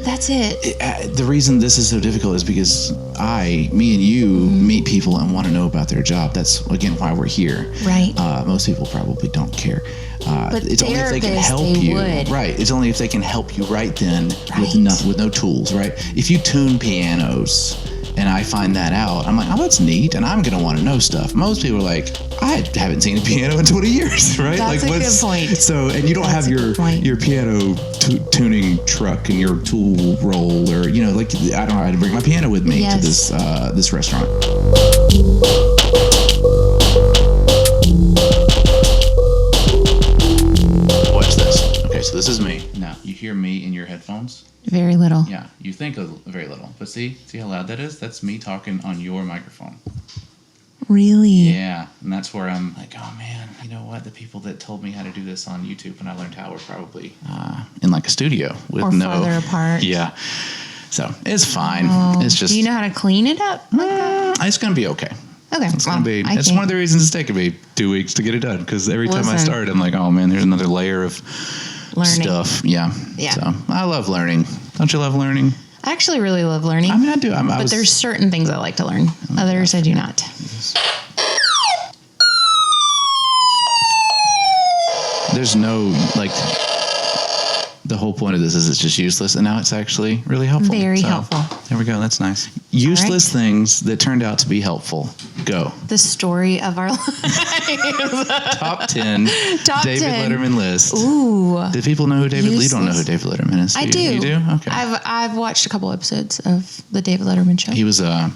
That's it. The reason this is so difficult is because me and you meet people and want to know about their job. That's, again, why we're here. Right. Most people probably don't care. But it's only if they can help you. would. Right. It's only if they can help you right then Right. with no tools, right? If you tune pianos and I find that out, I'm like, oh, that's neat, and I'm going to want to know stuff. Most people are like, I haven't seen a piano in 20 years, right? That's like, a good point. So, and you don't have your piano tuning truck and your tool roll, or, like, I don't know how to bring my piano with me to this restaurant. Watch this. Okay, so this is me. Now, you hear me in your headphones? Very little. Yeah, you think very little. But see how loud that is? That's me talking on your microphone. Really? Yeah, and that's where I'm like, oh man, you know what? The people that told me how to do this on YouTube when I learned how were probably in like a studio with or farther apart. Yeah, so it's fine. It's just. Do you know how to clean it up? It's gonna be okay. Okay. It's gonna be. That's one of the reasons it's taken me 2 weeks to get it done, because every time I start, I'm like, oh man, there's another layer of learning stuff. Yeah. So I love learning. Don't you love learning? I actually really love learning. I mean, I do. But there's certain things I like to learn. Others I do not. There's no, like, the whole point of this is it's just useless, and now it's actually really helpful. Very helpful. There we go. That's nice. Useless things that turned out to be helpful. Go. The story of our lives. Top 10 David 10. Letterman list. Ooh. Do people know who David? You don't know who David Letterman is. I do. You do? Okay. I've watched a couple episodes of the David Letterman show. He was a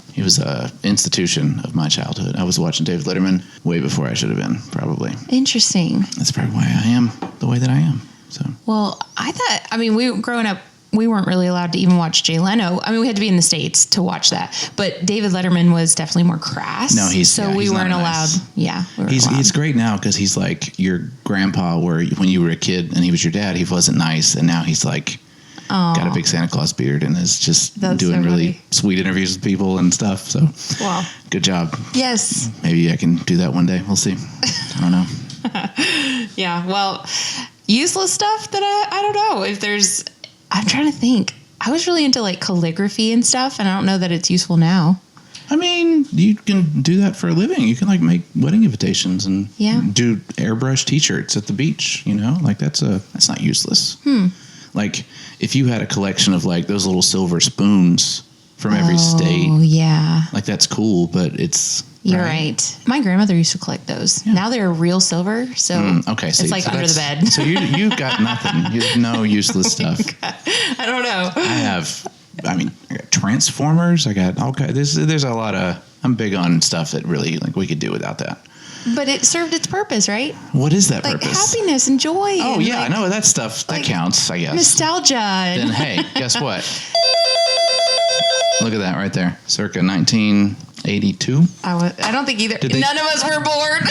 institution of my childhood. I was watching David Letterman way before I should have been, probably. Interesting. That's probably why I am the way that I am. So. Well, growing up, we weren't really allowed to even watch Jay Leno. I mean, we had to be in the States to watch that. But David Letterman was definitely more crass. No, we weren't allowed. Yeah, he's great now because he's like your grandpa, where when you were a kid and he was your dad, he wasn't nice, and now he's like got a big Santa Claus beard and is just doing really sweet interviews with people and stuff. So, wow, good job. Yes, maybe I can do that one day. We'll see. I don't know. Yeah, well, useless stuff that I don't know if there's. I'm trying to think. I was really into like calligraphy and stuff, and I don't know that it's useful now. I mean, you can do that for a living. You can like make wedding invitations and do airbrush T-shirts at the beach. Like that's not useless. Like if you had a collection of like those little silver spoons from every state. Oh yeah, like that's cool, but it's. You're right. My grandmother used to collect those. Yeah. Now they're real silver, so it's like under the bed. So you got nothing. You have no useless stuff. I don't know. I got Transformers. I got all kinds. There's a lot of. I'm big on stuff that really like we could do without that. But it served its purpose, right? What is that like purpose? Happiness and joy. Oh yeah, I know that stuff. That counts, I guess. Nostalgia. Then hey, guess what? Look at that right there. Circa 1982. I don't think either. None of us were born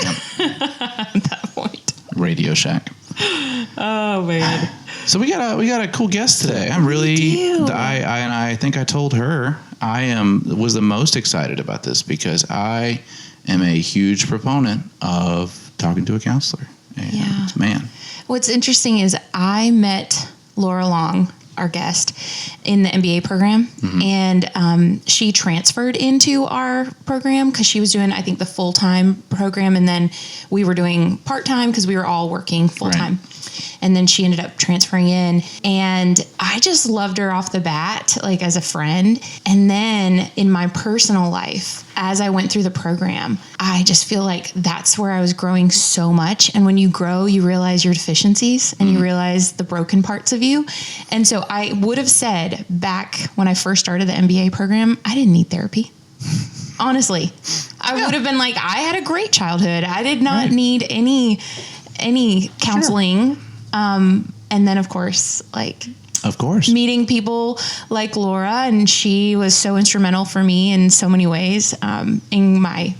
at that point. Radio Shack. Oh man. So we got a cool guest today. I'm really. I think I told her was the most excited about this because I am a huge proponent of talking to a counselor. And man. What's interesting is I met Laura Long, our guest, in the MBA program, and she transferred into our program because she was doing, I think, the full-time program, and then we were doing part-time because we were all working full-time. Right. And then she ended up transferring in, and I just loved her off the bat, like as a friend. And then in my personal life, as I went through the program, I just feel like that's where I was growing so much. And when you grow, you realize your deficiencies and you realize the broken parts of you. And so I would have said back when I first started the MBA program, I didn't need therapy. Honestly, I would have been like, I had a great childhood. I did not need any counseling. Sure. And then of course, meeting people like Laura, and she was so instrumental for me in so many ways, in my,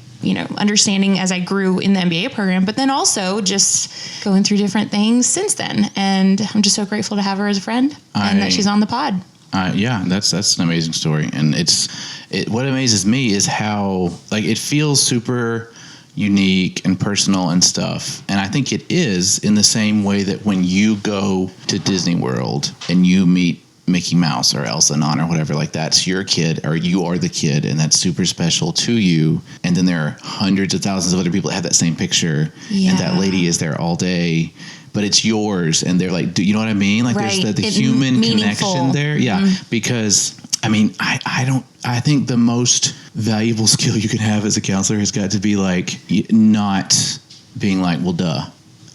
understanding as I grew in the MBA program, but then also just going through different things since then. And I'm just so grateful to have her as a friend and that she's on the pod. That's an amazing story. And what amazes me is how it feels super unique and personal and stuff. And I think it is in the same way that when you go to Disney World and you meet Mickey Mouse or Elsa and Anna or whatever, like that's your kid, or you are the kid, and that's super special to you. And then there are hundreds of thousands of other people that have that same picture, and that lady is there all day, but it's yours. And they're like, do you know what I mean? Like there's the human connection there. Yeah. Because I mean, I think the most valuable skill you can have as a counselor has got to be like not being like, well, duh.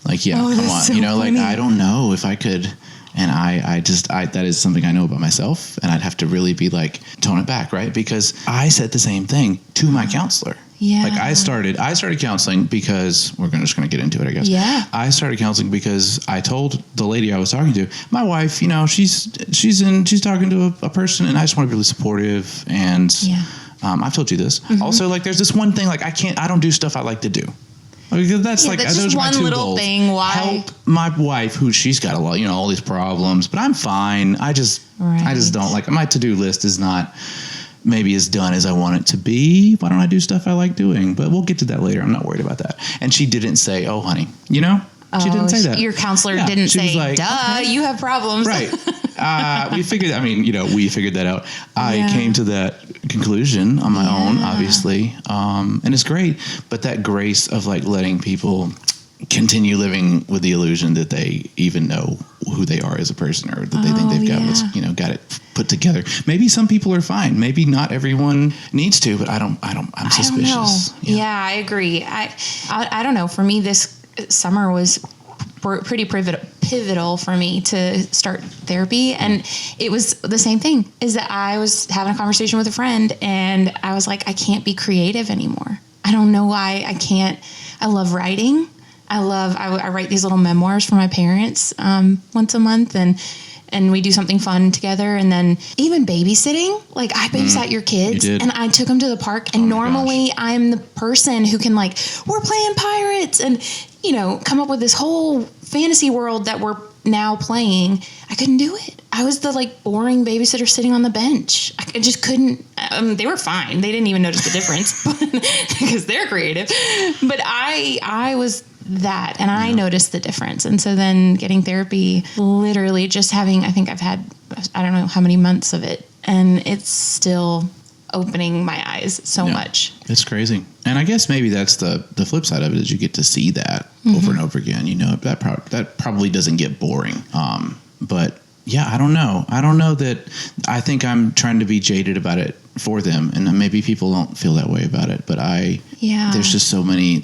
Like, yeah, come on. So funny. Like, I don't know if I could. And I that is something I know about myself. And I'd have to really be like, tone it back, right? Because I said the same thing to my counselor. Yeah. Like I started counseling because we're just going to get into it, I guess. Yeah. I started counseling because I told the lady I was talking to, my wife, she's talking to a person, and I just want to be really supportive. And I've told you this. Mm-hmm. Also, like, there's this one thing, like I don't do stuff I like to do. Because that's that's those just are my one two little goals. thing. Why help my wife, who she's got a lot, all these problems, but I'm fine. I just don't like, my to-do list is not maybe as done as I want it to be. Why don't I do stuff I like doing? But we'll get to that later. I'm not worried about that. And she didn't say, "Oh, honey," she didn't say that. Your counselor didn't say, like, "Duh, okay. You have problems." Right. We figured that out. I came to that conclusion on my own, obviously. And it's great. But that grace of like letting people continue living with the illusion that they even know who they are as a person, or that they think they've got it put together. Maybe some people are fine. Maybe not everyone needs to, but I'm suspicious. I don't know. Yeah, I agree. I don't know. For me, this summer was pretty pivotal for me to start therapy. And it was the same thing, is that I was having a conversation with a friend, and I was like, I can't be creative anymore. I don't know why I can't. I love writing. I write these little memoirs for my parents once a month, and we do something fun together. And then even babysitting, like I babysat your kids, and I took them to the park. And normally I'm the person who can, like, we're playing pirates and, come up with this whole fantasy world that we're now playing. I couldn't do it. I was the like boring babysitter sitting on the bench. I just couldn't. They were fine. They didn't even notice the difference because they're creative. But I was that, and I noticed the difference. And so then getting therapy, literally just having, I think I've had, I don't know how many months of it, and it's still opening my eyes so much. It's crazy. And I guess maybe that's the flip side of it, is you get to see that over and over again. That probably doesn't get boring. But yeah, I don't know. I don't know that. I think I'm trying to be jaded about it for them, and maybe people don't feel that way about it. But there's just so many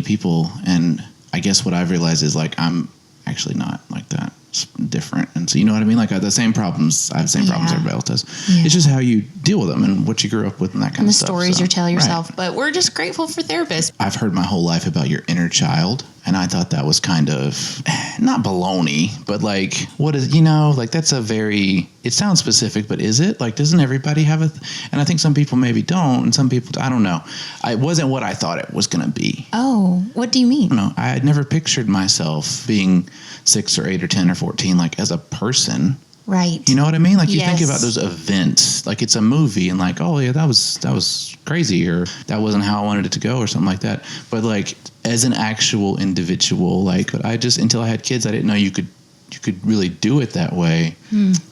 people, and I guess what I've realized is like I'm actually not like that. It's different, and so you know what I mean. Like I have the same problems everybody else does. Yeah. It's just how you deal with them and what you grew up with and that kind of stuff. And the stories you tell yourself. Right. But we're just grateful for therapists. I've heard my whole life about your inner child, and I thought that was kind of not baloney, but like what is like that's a very. It sounds specific, but is it? Like, doesn't everybody have and I think some people maybe don't, and some people, I don't know. It wasn't what I thought it was going to be. Oh, what do you mean? I don't know. I had never pictured myself being 6 or 8 or 10 or 14, like as a person. Right. You know what I mean? Like you think about those events, like it's a movie, and like, oh yeah, that was crazy, or that wasn't how I wanted it to go, or something like that. But like as an actual individual, like, but until I had kids, I didn't know you could really do it that way.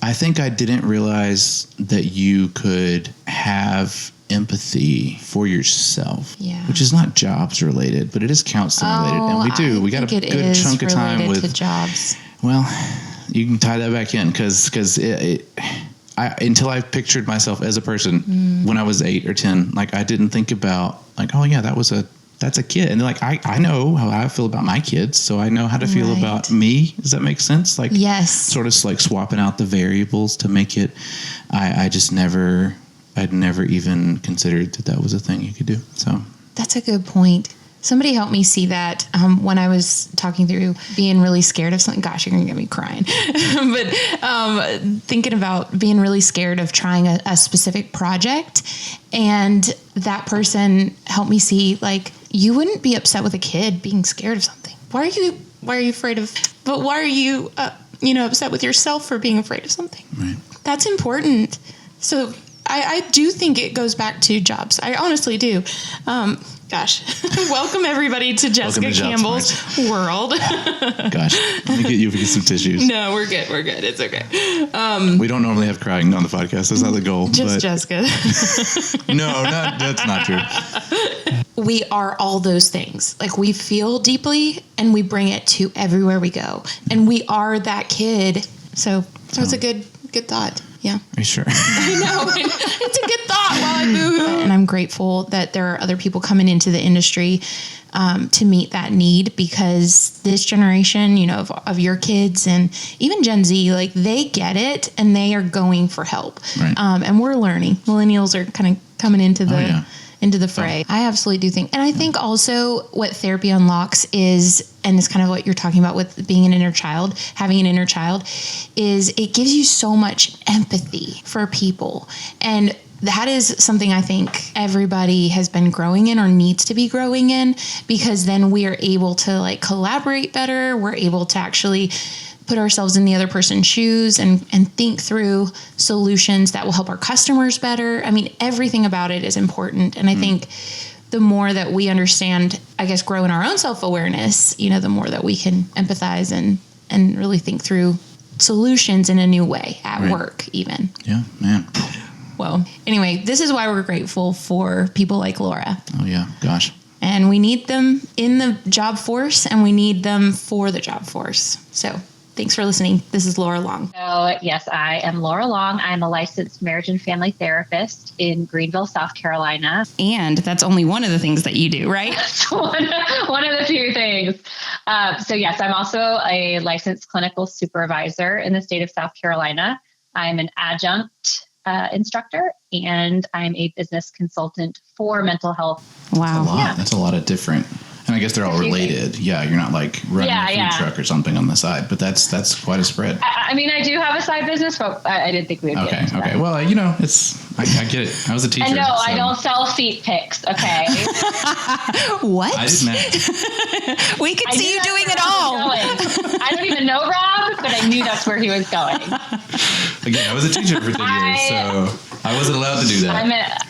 I think I didn't realize that you could have empathy for yourself, which is not jobs related, but it is counseling related, and we got a good chunk of time with jobs. Well, you can tie that back in because until I pictured myself as a person when I was 8 or 10, like I didn't think about like, oh yeah, that's a kid. And they're like, I know how I feel about my kids, so I know how to feel about me. Does that make sense? Like, yes. Sort of like swapping out the variables to make it, I'd never even considered that was a thing you could do. So that's a good point. Somebody helped me see that when I was talking through being really scared of something. Gosh, you're going to get me crying. But thinking about being really scared of trying a specific project, and that person helped me see, like, you wouldn't be upset with a kid being scared of something. Why are you afraid of? But why are you upset with yourself for being afraid of something? Right. That's important. So I do think it goes back to jobs. I honestly do. Gosh, welcome everybody to Jessica Campbell's world. Gosh, let me get some tissues. No, we're good. We're good. It's okay. We don't normally have crying on the podcast. That's not the goal. Just Jessica. No, that's not true. We are all those things. Like, we feel deeply and we bring it to everywhere we go. And we are that kid. So it's a good thought. Yeah. Are you sure? I know. It's a good thought while I move. And I'm grateful that there are other people coming into the industry to meet that need, because this generation, you know, of your kids and even Gen Z, like, they get it and they are going for help. Right. And we're learning. Millennials are kind of coming into the fray. I absolutely do think. And I think also what therapy unlocks is, and it's kind of what you're talking about with being an inner child, having an inner child, is it gives you so much empathy for people. And that is something I think everybody has been growing in or needs to be growing in, because then we are able to like collaborate better. We're able to actually put ourselves in the other person's shoes and think through solutions that will help our customers better. I mean, everything about it is important. And I think the more that we understand, I guess, grow in our own self-awareness, you know, the more that we can empathize and really think through solutions in a new way at work even. Yeah, man. Well, anyway, this is why we're grateful for people like Laura. Oh, yeah. Gosh. And we need them in the job force, and we need them for the job force. So thanks for listening. This is Laura Long. So, yes, I am Laura Long. I'm a licensed marriage and family therapist in Greenville, South Carolina. And that's only one of the things that you do, right? one of the few things. So, yes, I'm also a licensed clinical supervisor in the state of South Carolina. I'm an adjunct instructor, and I'm a business consultant for mental health. Wow. That's a lot of different. And I guess they're all related. Yeah, you're not like running a food truck or something on the side, but that's quite a spread. I mean, I do have a side business, but I didn't think we would get into that. Okay. Well, you know, I get it. I was a teacher. And no, I don't sell feet pics. Okay. What? I didn't ask. We could see you doing it all. I don't even know Rob, but I knew that's where he was going. Again, I was a teacher for 10 years, so I wasn't allowed to do that.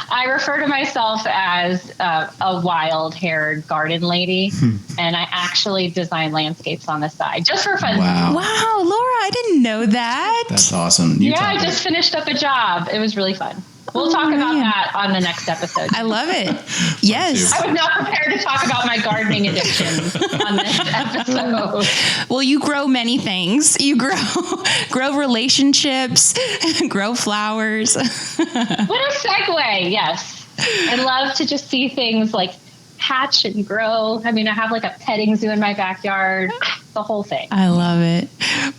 I refer to myself as a wild-haired garden lady, and I actually design landscapes on the side just for fun. Wow, Laura, I didn't know that. That's awesome. I just finished up a job. It was really fun. We'll talk about that on the next episode. I love it. Yes. I was not prepared to talk about my gardening addictions on this episode. Well, you grow many things. You grow relationships, grow flowers. What a segue. Yes. I love to just see things like hatch and grow. I mean, I have like a petting zoo in my backyard, the whole thing. I love it.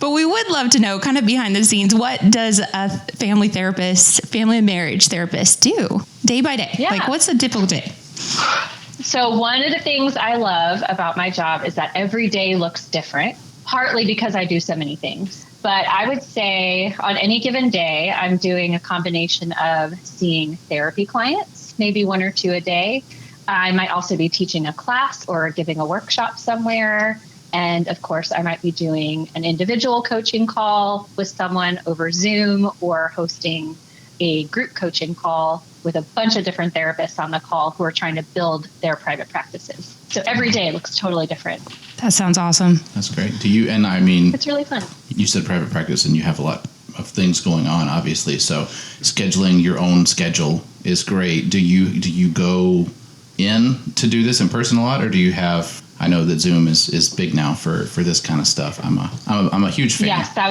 But we would love to know, kind of behind the scenes, what does a family and marriage therapist do day by day? Yeah. Like, what's a typical day? So one of the things I love about my job is that every day looks different, partly because I do so many things. But I would say on any given day, I'm doing a combination of seeing therapy clients, maybe one or two a day. I might also be teaching a class or giving a workshop somewhere. And of course, I might be doing an individual coaching call with someone over Zoom, or hosting a group coaching call with a bunch of different therapists on the call who are trying to build their private practices. So every day looks totally different. That sounds awesome. That's great. Do you, and I mean, it's really fun. You said private practice and you have a lot of things going on, obviously. So scheduling your own schedule is great. Do you go in to do this in person a lot, or do you have, I know that Zoom is big now for this kind of stuff. I'm a huge fan. Yes, that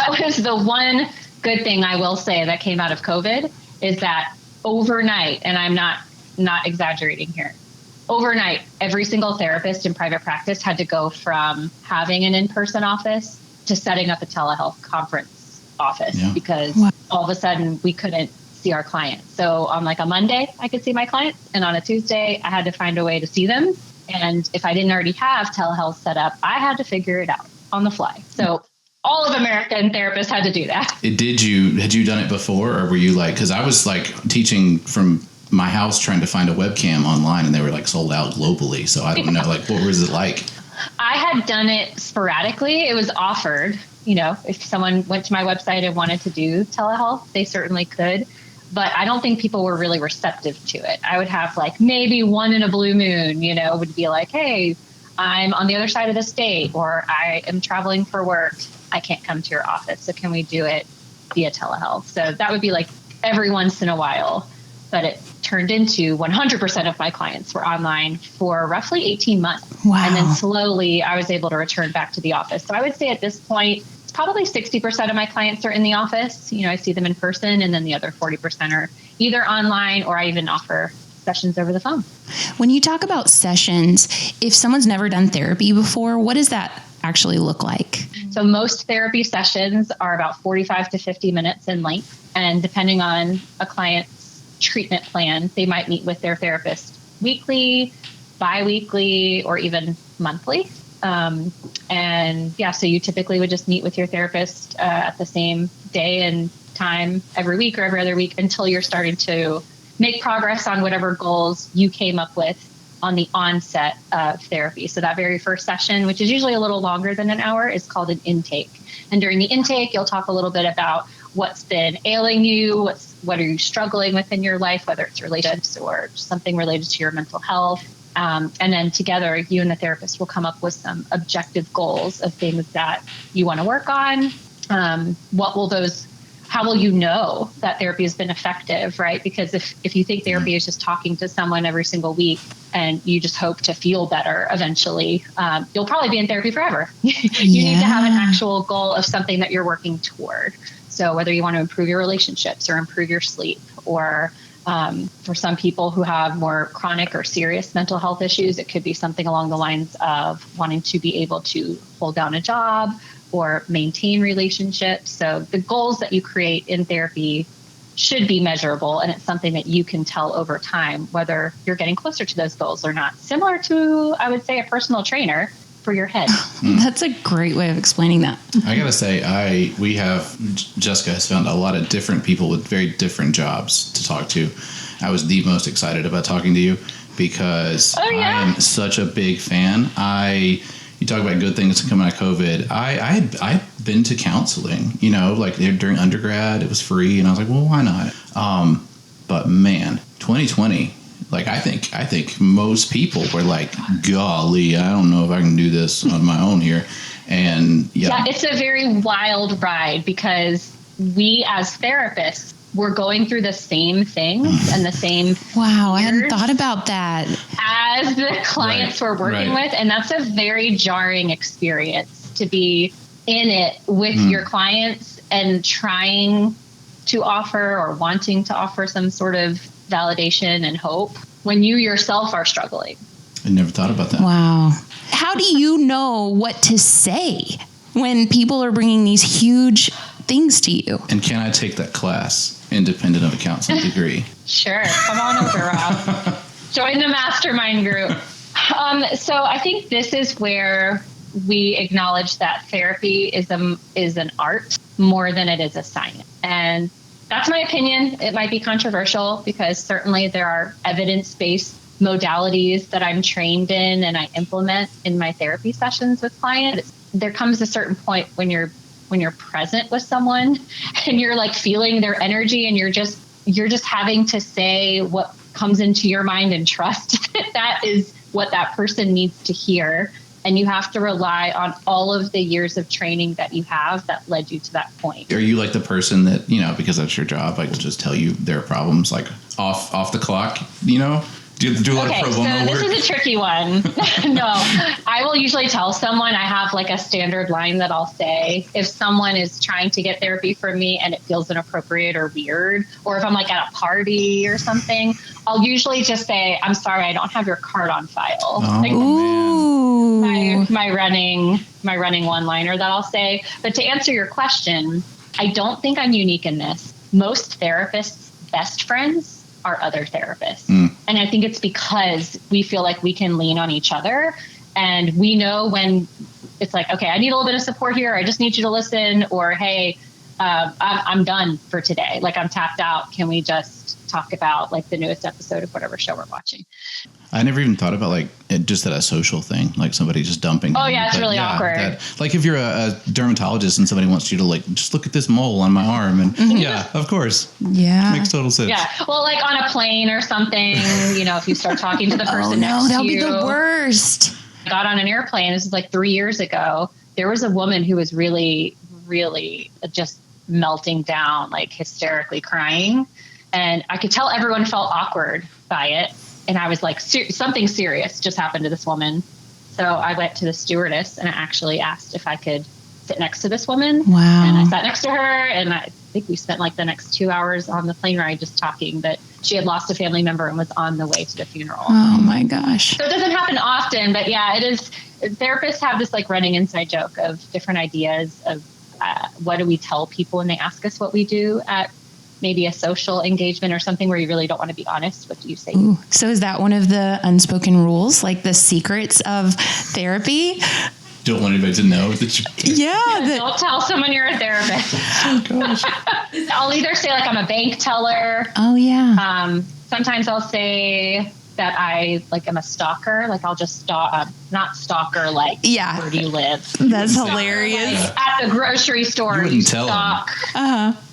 was the one good thing I will say that came out of COVID, is that overnight, and I'm not exaggerating here, overnight, every single therapist in private practice had to go from having an in-person office to setting up a telehealth conference office, because all of a sudden we couldn't see our clients. So on like a Monday, I could see my clients, and on a Tuesday, I had to find a way to see them. And if I didn't already have telehealth set up, I had to figure it out on the fly. So all of American therapists had to do that. Had you done it before, or were you like, because I was like teaching from my house trying to find a webcam online, and they were like sold out globally. So I don't know, like, what was it like? I had done it sporadically. It was offered, if someone went to my website and wanted to do telehealth, they certainly could. But I don't think people were really receptive to it. I would have like maybe one in a blue moon, would be like, hey, I'm on the other side of the state, or I am traveling for work. I can't come to your office. So can we do it via telehealth? So that would be like every once in a while. But it turned into 100% of my clients were online for roughly 18 months. Wow. And then slowly I was able to return back to the office. So I would say at this point, it's probably 60% of my clients are in the office. I see them in person, and then the other 40% are either online, or I even offer sessions over the phone. When you talk about sessions, if someone's never done therapy before, what does that actually look like? So most therapy sessions are about 45 to 50 minutes in length. And depending on a client's treatment plan, they might meet with their therapist weekly, bi-weekly, or even monthly. So you typically would just meet with your therapist at the same day and time every week or every other week until you're starting to make progress on whatever goals you came up with on the onset of therapy. So that very first session, which is usually a little longer than an hour, is called an intake. And during the intake, you'll talk a little bit about what's been ailing you, what are you struggling with in your life, whether it's relationships or something related to your mental health. And then together, you and the therapist will come up with some objective goals of things that you want to work on. How will you know that therapy has been effective, right? Because if you think therapy is just talking to someone every single week and you just hope to feel better eventually, you'll probably be in therapy forever. You need to have an actual goal of something that you're working toward. So whether you want to improve your relationships or improve your sleep, or for some people who have more chronic or serious mental health issues, it could be something along the lines of wanting to be able to hold down a job or maintain relationships. So the goals that you create in therapy should be measurable, and it's something that you can tell over time whether you're getting closer to those goals or not. Similar to, I would say, a personal trainer for your head. That's a great way of explaining that. I gotta say, Jessica has found a lot of different people with very different jobs to talk to. I was the most excited about talking to you because I am such a big fan. You talk about good things coming out of COVID. I'd been to counseling, like during undergrad, it was free, and I was like, well, why not? But man, 2020, like I think most people were like, golly, I don't know if I can do this on my own here. And yeah, it's a very wild ride because we as therapists, we're going through the same things and the same Wow, I hadn't thought about that. As the clients we're working with. And that's a very jarring experience to be in it with your clients and trying to offer or wanting to offer some sort of validation and hope when you yourself are struggling. I never thought about that. Wow. How do you know what to say when people are bringing these huge things to you? And can I take that class independent of a counseling degree? Sure. Come on over, Rob. Join the mastermind group. So I think this is where we acknowledge that therapy is an art more than it is a science. And that's my opinion. It might be controversial because certainly there are evidence-based modalities that I'm trained in and I implement in my therapy sessions with clients. There comes a certain point when you're present with someone and you're like feeling their energy and you're just having to say what comes into your mind and trust that is what that person needs to hear. And you have to rely on all of the years of training that you have that led you to that point. Are you like the person that, because that's your job, like to just tell you their problems, like off the clock, Do like pro bono work? This is a tricky one. No, I will usually tell someone I have like a standard line that I'll say if someone is trying to get therapy from me and it feels inappropriate or weird, or if I'm like at a party or something, I'll usually just say, I'm sorry, I don't have your card on file. Oh, like, man. My running one-liner that I'll say. But to answer your question, I don't think I'm unique in this. Most therapists' best friends are other therapists. And I think it's because we feel like we can lean on each other and we know when it's like, okay, I need a little bit of support here. I just need you to listen, or, hey, I'm done for today. Like I'm tapped out. Can we just talk about like the newest episode of whatever show we're watching. I never even thought about like it, just that a social thing, like somebody just dumping. Oh yeah, it's really awkward. Like if you're a dermatologist and somebody wants you to like just look at this mole on my arm, and yeah, of course, makes total sense. Yeah, well, like on a plane or something, you know, if you start talking to the person next to you, that'll be the worst. I got on an airplane. This is like 3 years ago. There was a woman who was really, really just melting down, like hysterically crying, and I could tell everyone felt awkward by it. And I was like, something serious just happened to this woman. So I went to the stewardess and I actually asked if I could sit next to this woman. Wow. And I sat next to her, and I think we spent like the next 2 hours on the plane ride just talking that she had lost a family member and was on the way to the funeral. Oh my gosh. So it doesn't happen often, but yeah, it is. Therapists have this like running inside joke of different ideas of what do we tell people when they ask us what we do at maybe a social engagement or something where you really don't want to be honest. What do you say? Ooh. So is that one of the unspoken rules, like the secrets of therapy? Don't want anybody to know that you. Don't tell someone you're a therapist. Oh gosh. I'll either say like I'm a bank teller. Oh yeah. Sometimes I'll say that I like am a stalker. Like I'll just stalk, not stalker. Like where do you live? That's hilarious. Like, at the grocery store, you stalk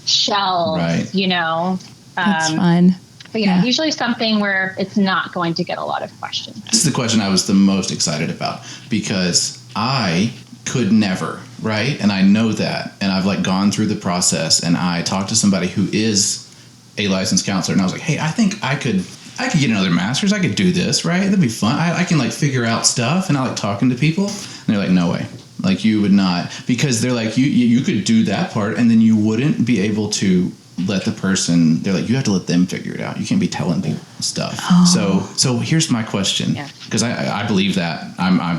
shelves. Right. You know. That's fun. But usually something where it's not going to get a lot of questions. This is the question I was the most excited about because I could never, right? And I know that. And I've like gone through the process, and I talked to somebody who is a licensed counselor, and I was like, hey, I think I could get another master's. I could do this, right? That'd be fun. I can like figure out stuff, and I like talking to people. And they're like, no way. Like you would not, because they're like, you could do that part, and then you wouldn't be able to let the person, they're like, you have to let them figure it out. You can't be telling people stuff. So here's my question, because I believe that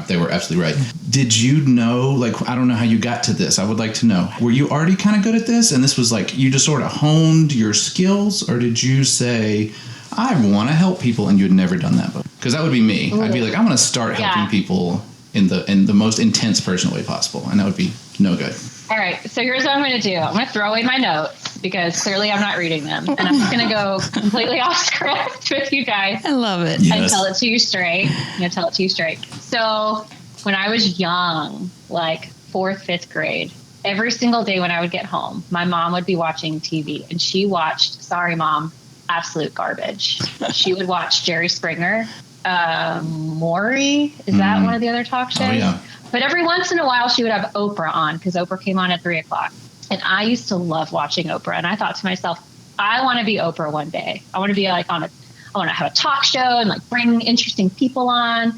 they were absolutely right. Did you know, like, I don't know how you got to this. I would like to know, were you already kind of good at this? And this was like, you just sort of honed your skills, or did you say, I want to help people, and you had never done that before? Because that would be me. I'd be like, I'm going to start helping people in the most intense personal way possible. And that would be no good. All right. So here's what I'm going to do. I'm going to throw away my notes because clearly I'm not reading them. And I'm just going to go completely off script with you guys. I love it. And tell it to you straight. I'm going to tell it to you straight. So when I was young, like 4th, 5th grade, every single day when I would get home, my mom would be watching TV, and she watched, sorry, Mom, absolute garbage. She would watch Jerry Springer. Maury, is that one of the other talk shows? Oh, yeah. But every once in a while, she would have Oprah on because Oprah came on at 3:00. And I used to love watching Oprah. And I thought to myself, I want to be Oprah one day. I want to be like I want to have a talk show and like bring interesting people on,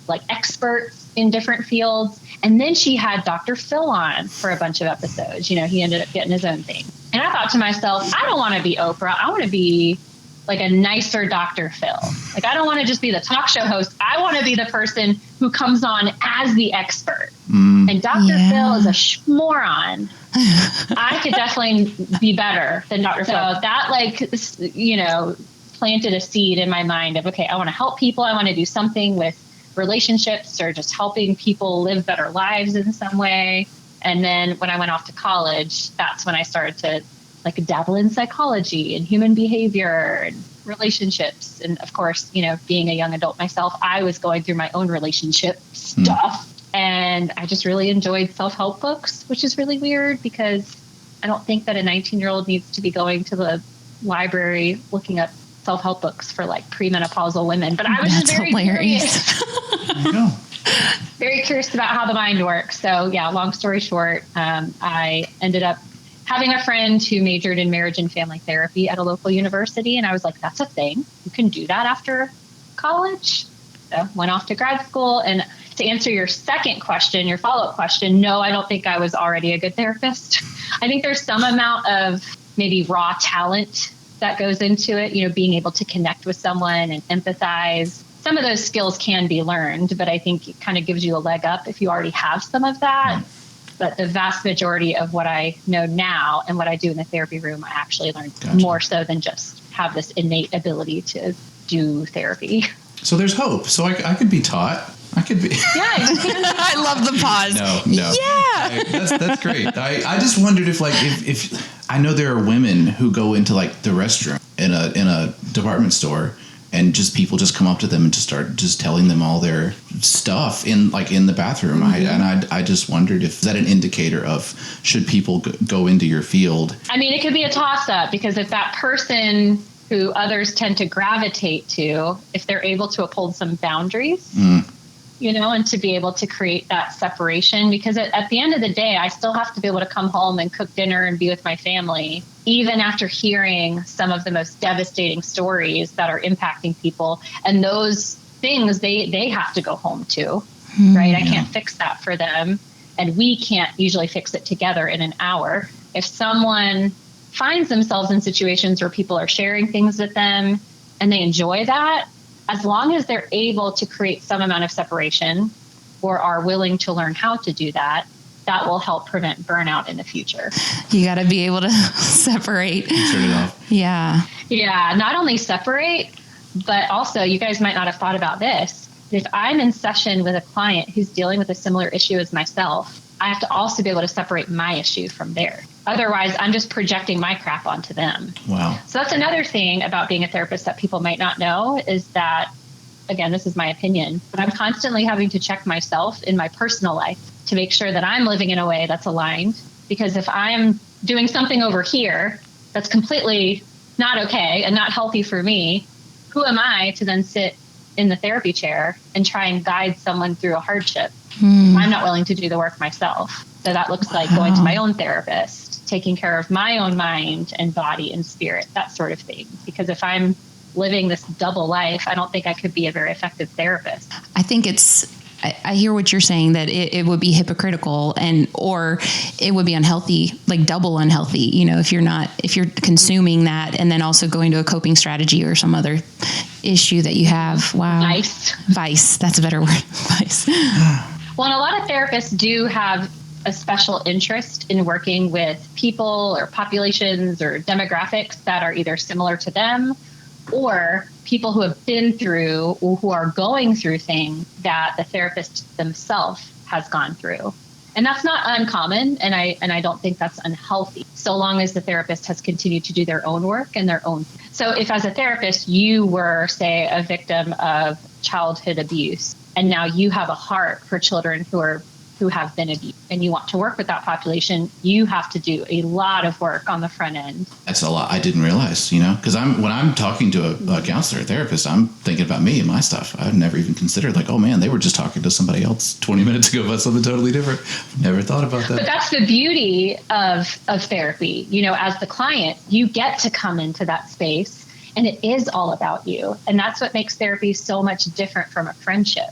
like experts in different fields. And then she had Dr. Phil on for a bunch of episodes. You know, he ended up getting his own thing. And I thought to myself, I don't want to be Oprah. I want to be like a nicer Dr. Phil. Like, I don't want to just be the talk show host. I want to be the person who comes on as the expert. And Dr. Phil is a moron. I could definitely be better than Dr. Phil. That, like, you know, planted a seed in my mind of, okay, I want to help people. I want to do something with relationships or just helping people live better lives in some way. And then when I went off to college, that's when I started to like dabble in psychology and human behavior and relationships. And of course, you know, being a young adult myself, I was going through my own relationship stuff. And I just really enjoyed self-help books, which is really weird because I don't think that a 19-year-old needs to be going to the library looking up self-help books for like premenopausal women. But I was just very curious. Very curious about how the mind works. So yeah, long story short, I ended up having a friend who majored in marriage and family therapy at a local university. And I was like, that's a thing. You can do that after college. So went off to grad school. And to answer your second question, your follow-up question, no, I don't think I was already a good therapist. I think there's some amount of maybe raw talent that goes into it, you know, being able to connect with someone and empathize. Some of those skills can be learned, but I think it kind of gives you a leg up if you already have some of that. But the vast majority of what I know now and what I do in the therapy room, I actually learned more so than just have this innate ability to do therapy. So there's hope. So I could be taught. I could be. Yeah. I love the pause. No. Yeah. That's great. I just wondered if I know there are women who go into like the restroom in a department store, and just people just come up to them and just start just telling them all their stuff in the bathroom. I just wondered if that an indicator of should people go into your field. I mean, it could be a toss up, because if that person who others tend to gravitate to, if they're able to uphold some boundaries, and to be able to create that separation, because at the end of the day, I still have to be able to come home and cook dinner and be with my family, even after hearing some of the most devastating stories that are impacting people. And those things, they have to go home to, right? I can't fix that for them. And we can't usually fix it together in an hour. If someone finds themselves in situations where people are sharing things with them and they enjoy that, as long as they're able to create some amount of separation or are willing to learn how to do that, that will help prevent burnout in the future. You got to be able to separate. Turn it off. Yeah. Yeah. Not only separate, but also, you guys might not have thought about this. If I'm in session with a client who's dealing with a similar issue as myself, I have to also be able to separate my issue from theirs. Otherwise, I'm just projecting my crap onto them. Wow. So that's another thing about being a therapist that people might not know, is that, again, this is my opinion, but I'm constantly having to check myself in my personal life to make sure that I'm living in a way that's aligned. Because if I'm doing something over here that's completely not okay and not healthy for me, who am I to then sit in the therapy chair and try and guide someone through a hardship? I'm not willing to do the work myself. So that looks like going to my own therapist, taking care of my own mind and body and spirit, that sort of thing. Because if I'm living this double life, I don't think I could be a very effective therapist. I think I hear what you're saying, that it would be hypocritical or it would be unhealthy, like double unhealthy, if you're consuming that and then also going to a coping strategy or some other issue that you have. Wow. Vice. That's a better word. Vice. Well, and a lot of therapists do have a special interest in working with people or populations or demographics that are either similar to them, or people who have been through or who are going through things that the therapist themselves has gone through. And that's not uncommon, and I don't think that's unhealthy, so long as the therapist has continued to do their own work and their own. So if as a therapist you were, say, a victim of childhood abuse, and now you have a heart for children who have been abused, and you want to work with that population, you have to do a lot of work on the front end. That's a lot. I didn't realize, because when I'm talking to a counselor, a therapist, I'm thinking about me and my stuff. I've never even considered like, oh man, they were just talking to somebody else 20 minutes ago about something totally different. Never thought about that. But that's the beauty of therapy. As the client, you get to come into that space and it is all about you. And that's what makes therapy so much different from a friendship.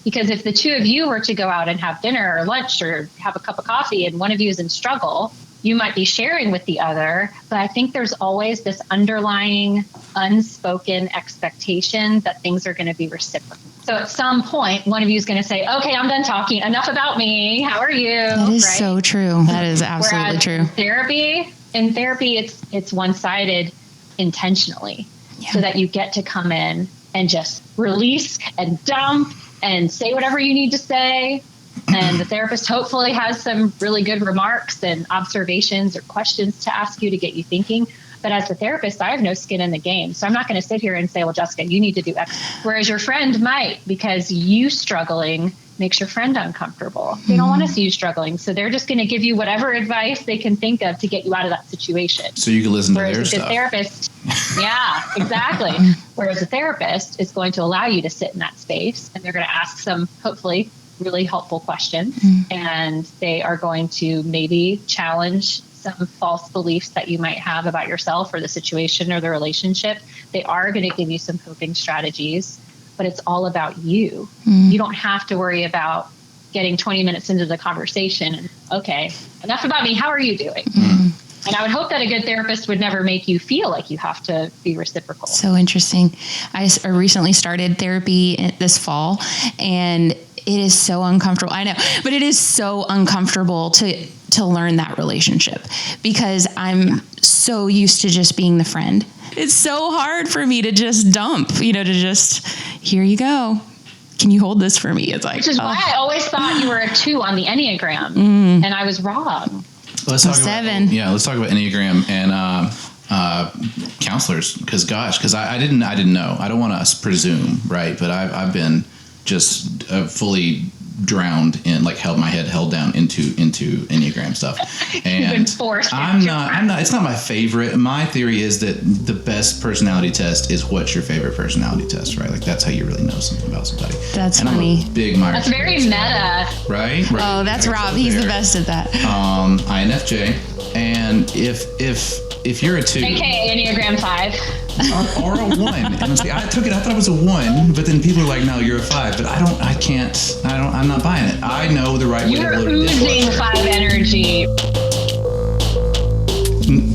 Because if the two of you were to go out and have dinner or lunch or have a cup of coffee and one of you is in struggle, you might be sharing with the other. But I think there's always this underlying unspoken expectation that things are going to be reciprocal. So at some point, one of you is going to say, okay, I'm done talking. Enough about me. How are you? That is so true. That is absolutely true. In therapy, it's one-sided intentionally, so that you get to come in and just release and dump and say whatever you need to say. And the therapist hopefully has some really good remarks and observations or questions to ask you to get you thinking. But as a therapist, I have no skin in the game. So I'm not going to sit here and say, well, Jessica, you need to do X. Whereas your friend might, because you struggling makes your friend uncomfortable. They don't want to see you struggling. So they're just going to give you whatever advice they can think of to get you out of that situation. So you can listen to their stuff. Whereas a therapist, yeah, exactly. Whereas a therapist is going to allow you to sit in that space, and they're going to ask some, hopefully, really helpful questions. And they are going to maybe challenge some false beliefs that you might have about yourself or the situation or the relationship. They are going to give you some coping strategies, but it's all about you. You don't have to worry about getting 20 minutes into the conversation and, okay, enough about me. How are you doing? And I would hope that a good therapist would never make you feel like you have to be reciprocal. So interesting. I recently started therapy this fall, and it is so uncomfortable. I know, but it is so uncomfortable to learn that relationship, because I'm so used to just being the friend. It's so hard for me to just dump, to just, here you go. Can you hold this for me? It's like, which is why I always thought you were a 2 on the Enneagram, and I was wrong. let's talk about Enneagram and counselors, because I didn't know. I don't want to presume, right? But I've been just fully drowned in, like, held down into Enneagram stuff, and I'm not. It's not my favorite. My theory is that the best personality test is what's your favorite personality test, right? Like, that's how you really know something about somebody. That's and funny. I'm a big Myers. That's very meta, right? Oh, that's Rob. He's the best at that. INFJ, and if you're a 2, aka Enneagram 5, or a 1, and see, I thought it was a 1, but then people are like, no, you're a 5, but I'm not buying it. I know the right way to you're load a oozing dishwasher. 5 energy.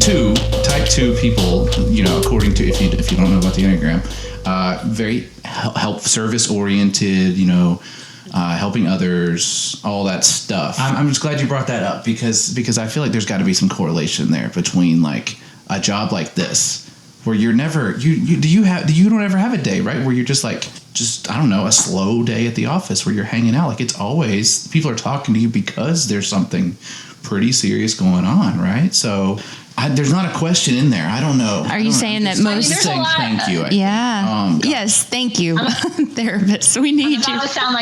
2, type 2 people, according to, if you don't know about the Enneagram, very service oriented, helping others, all that stuff. I'm just glad you brought that up because I feel like there's got to be some correlation there between, like, a job like this where you're never you don't ever have a day, right, where you're just I don't know, a slow day at the office where you're hanging out. Like, it's always people are talking to you because there's something pretty serious going on, right? So there's not a question in there. I don't know. Are you saying that most? Thank you. Yes, thank you, therapists. We need you. I'm about to sound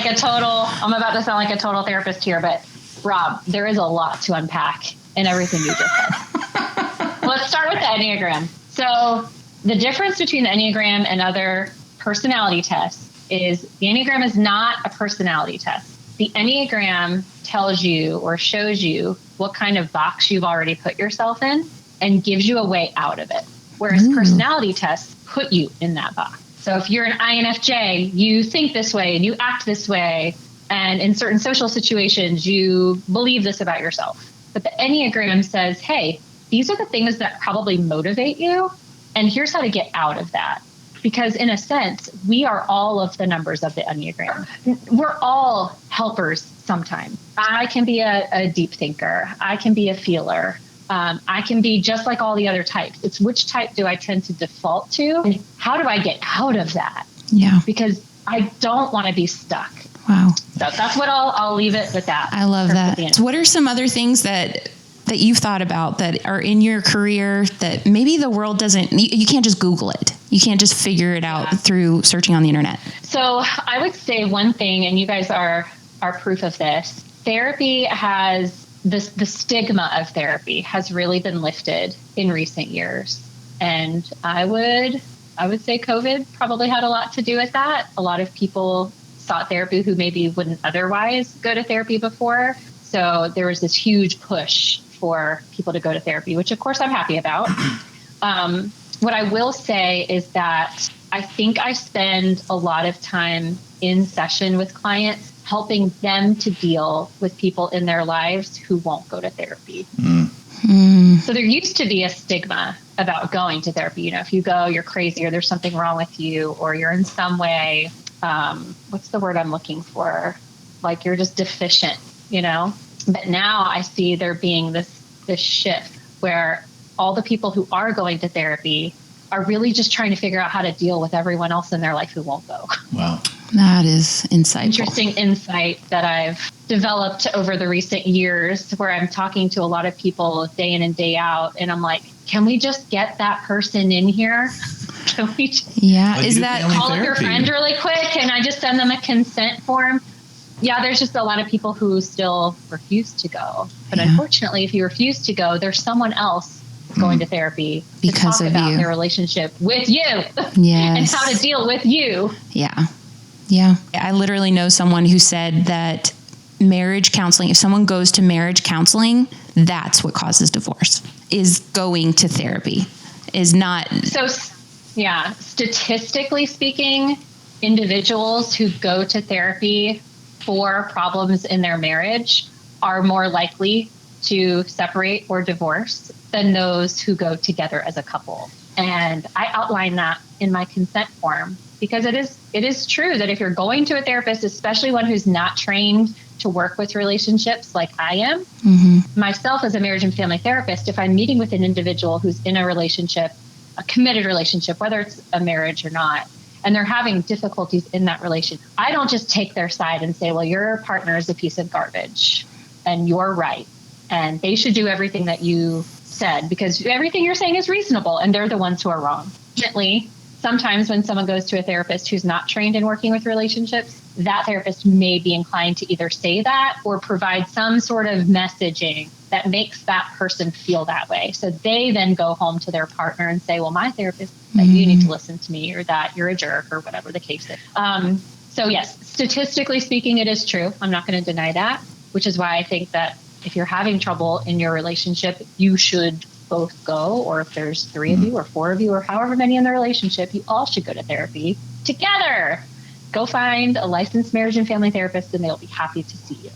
like a total therapist here, but Rob, there is a lot to unpack in everything you just said. Let's start with the Enneagram. So the difference between the Enneagram and other personality tests is the Enneagram is not a personality test. The Enneagram tells you or shows you what kind of box you've already put yourself in and gives you a way out of it. Whereas personality tests put you in that box. So if you're an INFJ, you think this way and you act this way. And in certain social situations, you believe this about yourself. But the Enneagram says, hey, these are the things that probably motivate you. And here's how to get out of that. Because in a sense, we are all of the numbers of the Enneagram. We're all helpers sometimes. I can be a deep thinker. I can be a feeler. I can be just like all the other types. It's which type do I tend to default to? And how do I get out of that? Yeah. Because I don't want to be stuck. Wow. So that's what I'll leave it with that. I love that. So what are some other things that you've thought about that are in your career that maybe the world doesn't, you can't just Google it. You can't just figure it out through searching on the internet. So I would say one thing, and you guys are proof of this. Therapy has the stigma of therapy has really been lifted in recent years. And I would say COVID probably had a lot to do with that. A lot of people sought therapy who maybe wouldn't otherwise go to therapy before. So there was this huge push for people to go to therapy, which of course I'm happy about. What I will say is that I think I spend a lot of time in session with clients helping them to deal with people in their lives who won't go to therapy. So there used to be a stigma about going to therapy. If you go, you're crazy, or there's something wrong with you, or you're in some way, what's the word I'm looking for? Like you're just deficient, But now I see there being this shift where all the people who are going to therapy are really just trying to figure out how to deal with everyone else in their life who won't go. Wow. That is insightful. Interesting insight that I've developed over the recent years where I'm talking to a lot of people day in and day out. And I'm like, can we just get that person in here? Can we just is that call up your friend really quick? Can I just send them a consent form? Yeah, there's just a lot of people who still refuse to go. But unfortunately, if you refuse to go, there's someone else going to therapy because to talk of about you. Their relationship with you. Yes. And how to deal with you. Yeah. Yeah. I literally know someone who said that marriage counseling, if someone goes to marriage counseling, that's what causes divorce, is going to therapy, is not. So, yeah, statistically speaking, individuals who go to therapy for problems in their marriage are more likely to separate or divorce than those who go together as a couple. And I outline that in my consent form because it is true that if you're going to a therapist, especially one who's not trained to work with relationships like I am, myself as a marriage and family therapist, if I'm meeting with an individual who's in a relationship, a committed relationship, whether it's a marriage or not, and they're having difficulties in that relation, I don't just take their side and say, well, your partner is a piece of garbage and you're right. and they should do everything that you said because everything you're saying is reasonable and they're the ones who are wrong. Gently, sometimes when someone goes to a therapist who's not trained in working with relationships, that therapist may be inclined to either say that or provide some sort of messaging that makes that person feel that way. So they then go home to their partner and say, well, my therapist said you need to listen to me, or that you're a jerk, or whatever the case is. So yes, statistically speaking, it is true. I'm not going to deny that, which is why I think that if you're having trouble in your relationship, you should both go, or if there's 3 of you or 4 of you or however many in the relationship, you all should go to therapy together. Go find a licensed marriage and family therapist and they'll be happy to see you.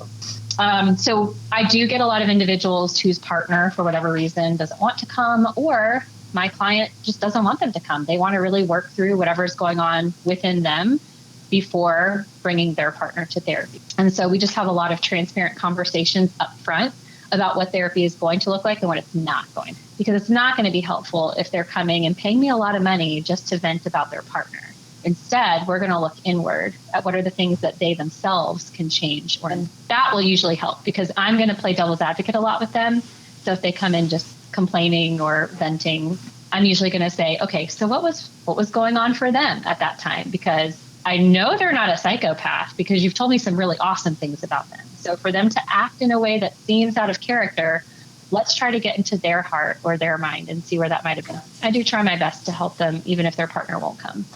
So I do get a lot of individuals whose partner, for whatever reason, doesn't want to come, or my client just doesn't want them to come. They want to really work through whatever's going on within them before bringing their partner to therapy. And so we just have a lot of transparent conversations up front about what therapy is going to look like and what it's not going to. Because it's not going to be helpful if they're coming and paying me a lot of money just to vent about their partner. Instead, we're going to look inward at what are the things that they themselves can change. And that will usually help because I'm going to play devil's advocate a lot with them. So if they come in just complaining or venting, I'm usually going to say, okay, so what was going on for them at that time? Because I know they're not a psychopath because you've told me some really awesome things about them. So for them to act in a way that seems out of character, let's try to get into their heart or their mind and see where that might have been. I do try my best to help them, even if their partner won't come.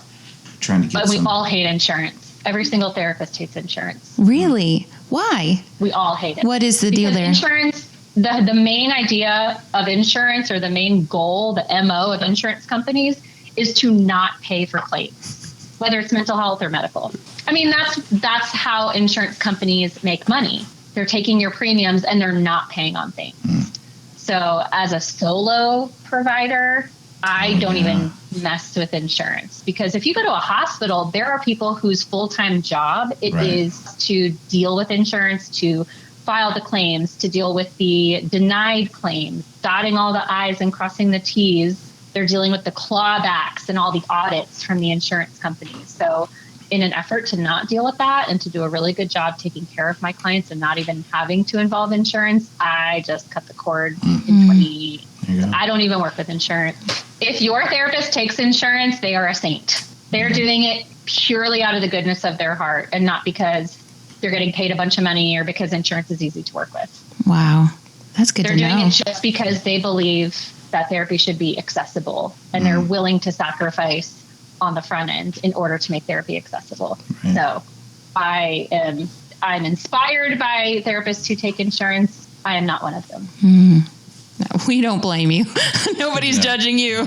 But we all hate insurance. Every single therapist hates insurance. Really? Why? We all hate it. What is the deal there? Insurance, the main idea of insurance, or the main goal, the MO of insurance companies, is to not pay for claims, whether it's mental health or medical. I mean, that's how insurance companies make money. They're taking your premiums and they're not paying on things. So as a solo provider, I don't even mess with insurance, because if you go to a hospital, there are people whose full-time job it is to deal with insurance, to file the claims, to deal with the denied claims, dotting all the I's and crossing the T's. They're dealing with the clawbacks and all the audits from the insurance companies. So in an effort to not deal with that and to do a really good job taking care of my clients and not even having to involve insurance, I just cut the cord in 20. I don't even work with insurance. If your therapist takes insurance, they are a saint. They're doing it purely out of the goodness of their heart and not because they're getting paid a bunch of money or because insurance is easy to work with. Wow. That's good to know. They're doing it just because they believe that therapy should be accessible and they're willing to sacrifice on the front end in order to make therapy accessible. So I'm inspired by therapists who take insurance. I am not one of them. No, we don't blame you. Nobody's judging you.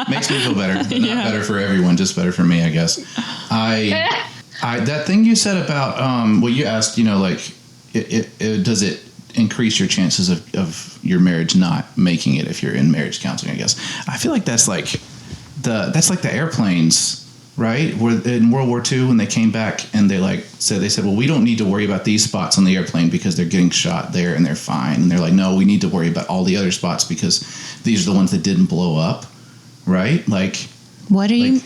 Makes me feel better. But not better for everyone, just better for me, I guess. That thing you said about, well, you asked, like, does it increase your chances of your marriage not making it if you're in marriage counseling, I guess. I feel like that's like the airplanes, right? Where in World War II, when they came back and they said, well, we don't need to worry about these spots on the airplane because they're getting shot there and they're fine. And they're like, no, we need to worry about all the other spots because these are the ones that didn't blow up, right? Like, what are we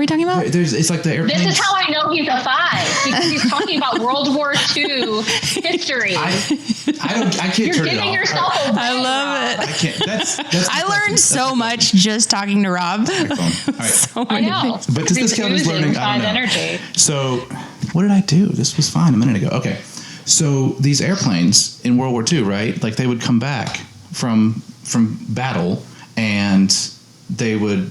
talking about? It's like the airplanes. This is how I know he's a 5, because he's talking about World War II history. I can't You're turn it giving off. yourself a I love it. I can't. I learned so much just talking to Rob. All right. So I many know. things. But does this count as learning? I don't know. Energy. So what did I do? This was fine a minute ago. Okay. So these airplanes in World War II, right? Like they would come back from battle and they would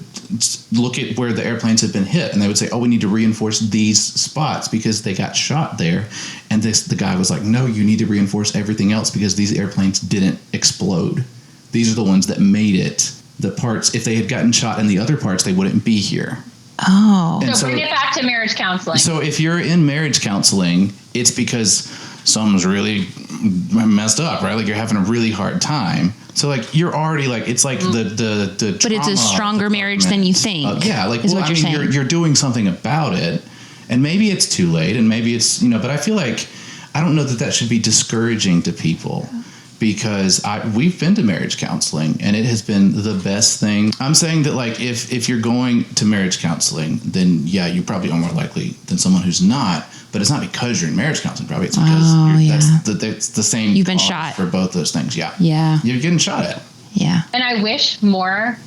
look at where the airplanes had been hit and they would say, oh, we need to reinforce these spots because they got shot there. And the guy was like, no, you need to reinforce everything else because these airplanes didn't explode. These are the ones that made it. The parts, if they had gotten shot in the other parts, they wouldn't be here. Oh. So bring it back to marriage counseling. So if you're in marriage counseling, it's because something's really messed up, right? Like you're having a really hard time. So like you're already like it's like the but it's a stronger marriage than you think. Yeah, like you're doing something about it, and maybe it's too late, and maybe it's but I feel like I don't know that should be discouraging to people because we've been to marriage counseling and it has been the best thing. I'm saying that like if you're going to marriage counseling, then yeah, you probably are more likely than someone who's not. But it's not because you're in marriage counseling. Probably it's because that's the same. You've been shot for both those things. Yeah. Yeah. You're getting shot at. Yeah. And I wish more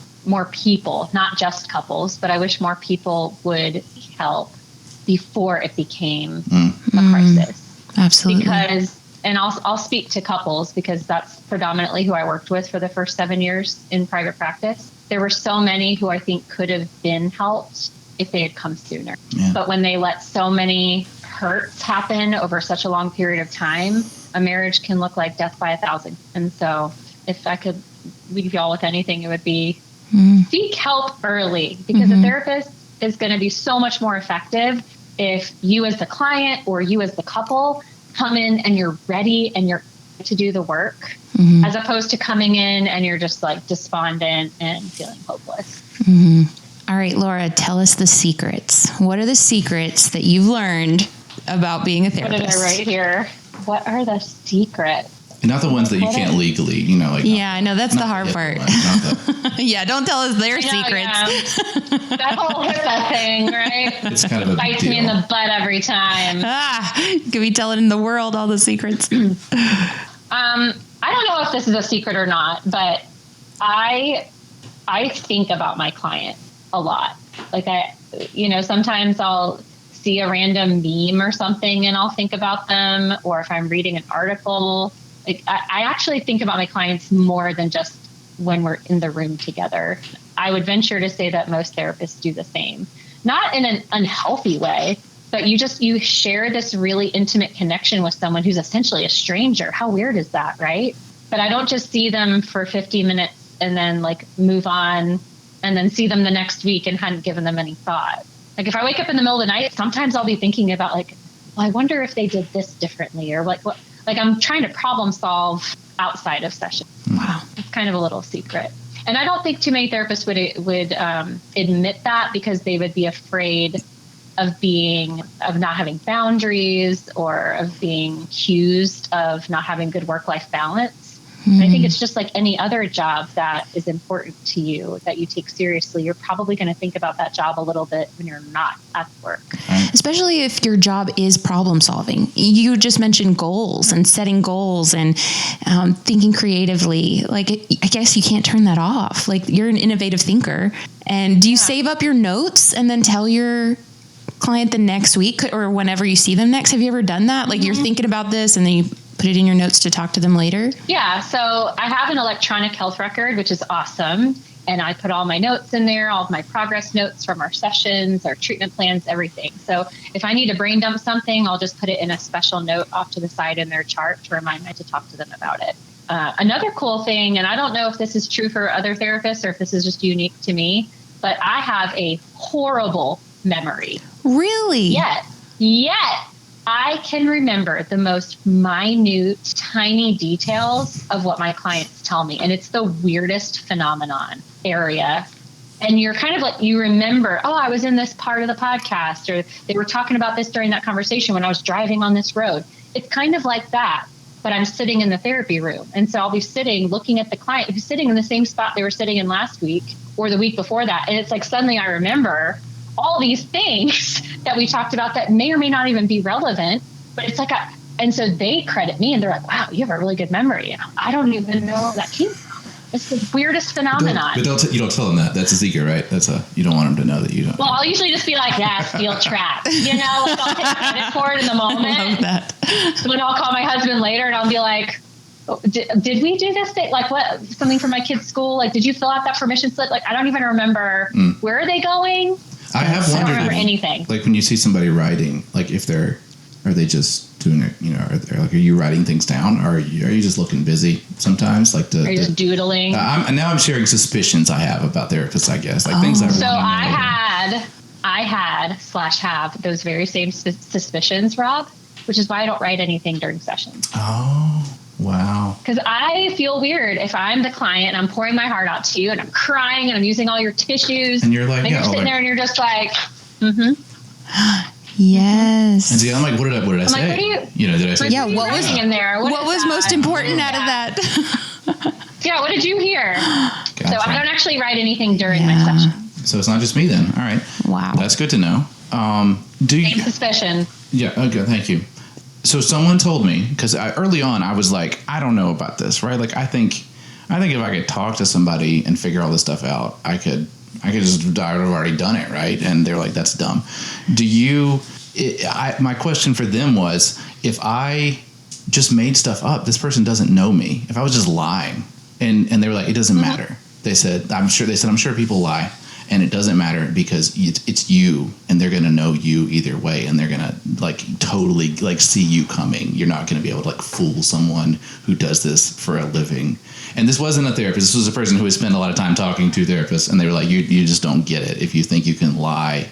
people, not just couples, but I wish more people would help before it became a crisis. Absolutely. Because, and I'll speak to couples because that's predominantly who I worked with for the first 7 years in private practice. There were so many who I think could have been helped if they had come sooner. Yeah. But when they let so many hurts happen over such a long period of time, a marriage can look like death by 1,000. And so if I could leave y'all with anything, it would be seek help early, because a therapist is going to be so much more effective if you as the client or you as the couple come in and you're ready and you're to do the work, as opposed to coming in and you're just like despondent and feeling hopeless. All right, Laura, tell us the secrets. What are the secrets that you've learned about being a therapist? What did I write here? What are the secrets? And not the ones that you can't legally, like. Yeah, I know. That's the hard part. Yeah, don't tell us their secrets. Yeah. That whole HIPAA thing, right? It's kind of a bites me in the butt every time. Could be telling the world all the secrets. I don't know if this is a secret or not, but I think about my client a lot. Like sometimes I'll see a random meme or something and I'll think about them. Or if I'm reading an article, like I actually think about my clients more than just when we're in the room together. I would venture to say that most therapists do the same, not in an unhealthy way, but you share this really intimate connection with someone who's essentially a stranger. How weird is that, right? But I don't just see them for 50 minutes and then like move on and then see them the next week and hadn't given them any thought. Like if I wake up in the middle of the night, sometimes I'll be thinking about like, well, I wonder if they did this differently, or like what, like I'm trying to problem solve outside of session. Wow. It's kind of a little secret. And I don't think too many therapists would admit that, because they would be afraid of not having boundaries or of being accused of not having good work-life balance. And I think it's just like any other job that is important to you, that you take seriously. You're probably going to think about that job a little bit when you're not at work. Especially if your job is problem solving. You just mentioned goals and setting goals and thinking creatively. Like, I guess you can't turn that off. Like, you're an innovative thinker. And do you save up your notes and then tell your client the next week or whenever you see them next? Have you ever done that? Like, you're thinking about this and then you put it in your notes to talk to them later? Yeah. So I have an electronic health record, which is awesome. And I put all my notes in there, all of my progress notes from our sessions, our treatment plans, everything. So if I need to brain dump something, I'll just put it in a special note off to the side in their chart to remind me to talk to them about it. Another cool thing, and I don't know if this is true for other therapists or if this is just unique to me, but I have a horrible memory. Really? Yet. I can remember the most minute, tiny details of what my clients tell me. And it's the weirdest phenomenon area. And you're kind of like, you remember, oh, I was in this part of the podcast, or they were talking about this during that conversation when I was driving on this road. It's kind of like that, but I'm sitting in the therapy room. And so I'll be sitting, looking at the client who's sitting in the same spot they were sitting in last week or the week before that. And it's like, suddenly I remember all these things that we talked about that may or may not even be relevant, but it's like and so they credit me and they're like, wow, you have a really good memory. And I don't even know that came from. It's the weirdest phenomenon. You don't tell them that. That's a secret, right? You don't want them to know that you don't. Well, I'll usually just be like, yeah, steel trap. Like I'll take credit for it in the moment. I love that. So then I'll call my husband later and I'll be like, did we do this thing? Like what, something for my kid's school? Like, did you fill out that permission slip? Like, I don't even remember where are they going? I have wondered. I don't remember anything. Like when you see somebody writing, like are they just doing it? Are you writing things down, or are you just looking busy sometimes? Like are you just doodling? Now I'm sharing suspicions I have about therapists. I guess things I really so I have those very same suspicions, Rob, which is why I don't write anything during sessions. Oh. Wow. Because I feel weird if I'm the client and I'm pouring my heart out to you and I'm crying and I'm using all your tissues. And you're like, and you're sitting there and you're just like, Yes. And see, I'm like, what did I say? Like, did I say? Yeah, what was in there? What was most important out of that? Yeah, what did you hear? Gotcha. So I don't actually write anything during my session. So it's not just me then. All right. Wow. That's good to know. Do you? Same suspicion. Yeah. Okay. Thank you. So someone told me, because early on I was like, I don't know about this, right? Like I think if I could talk to somebody and figure all this stuff out, I would have already done it, right? And they're like, that's dumb. My question for them was, if I just made stuff up, this person doesn't know me. If I was just lying, and they were like, it doesn't matter. They said, I'm sure people lie. And it doesn't matter because it's you, and they're going to know you either way, and they're going to like totally like see you coming. You're not going to be able to like fool someone who does this for a living. And this wasn't a therapist. This was a person who had spent a lot of time talking to therapists, and they were like, you just don't get it if you think you can lie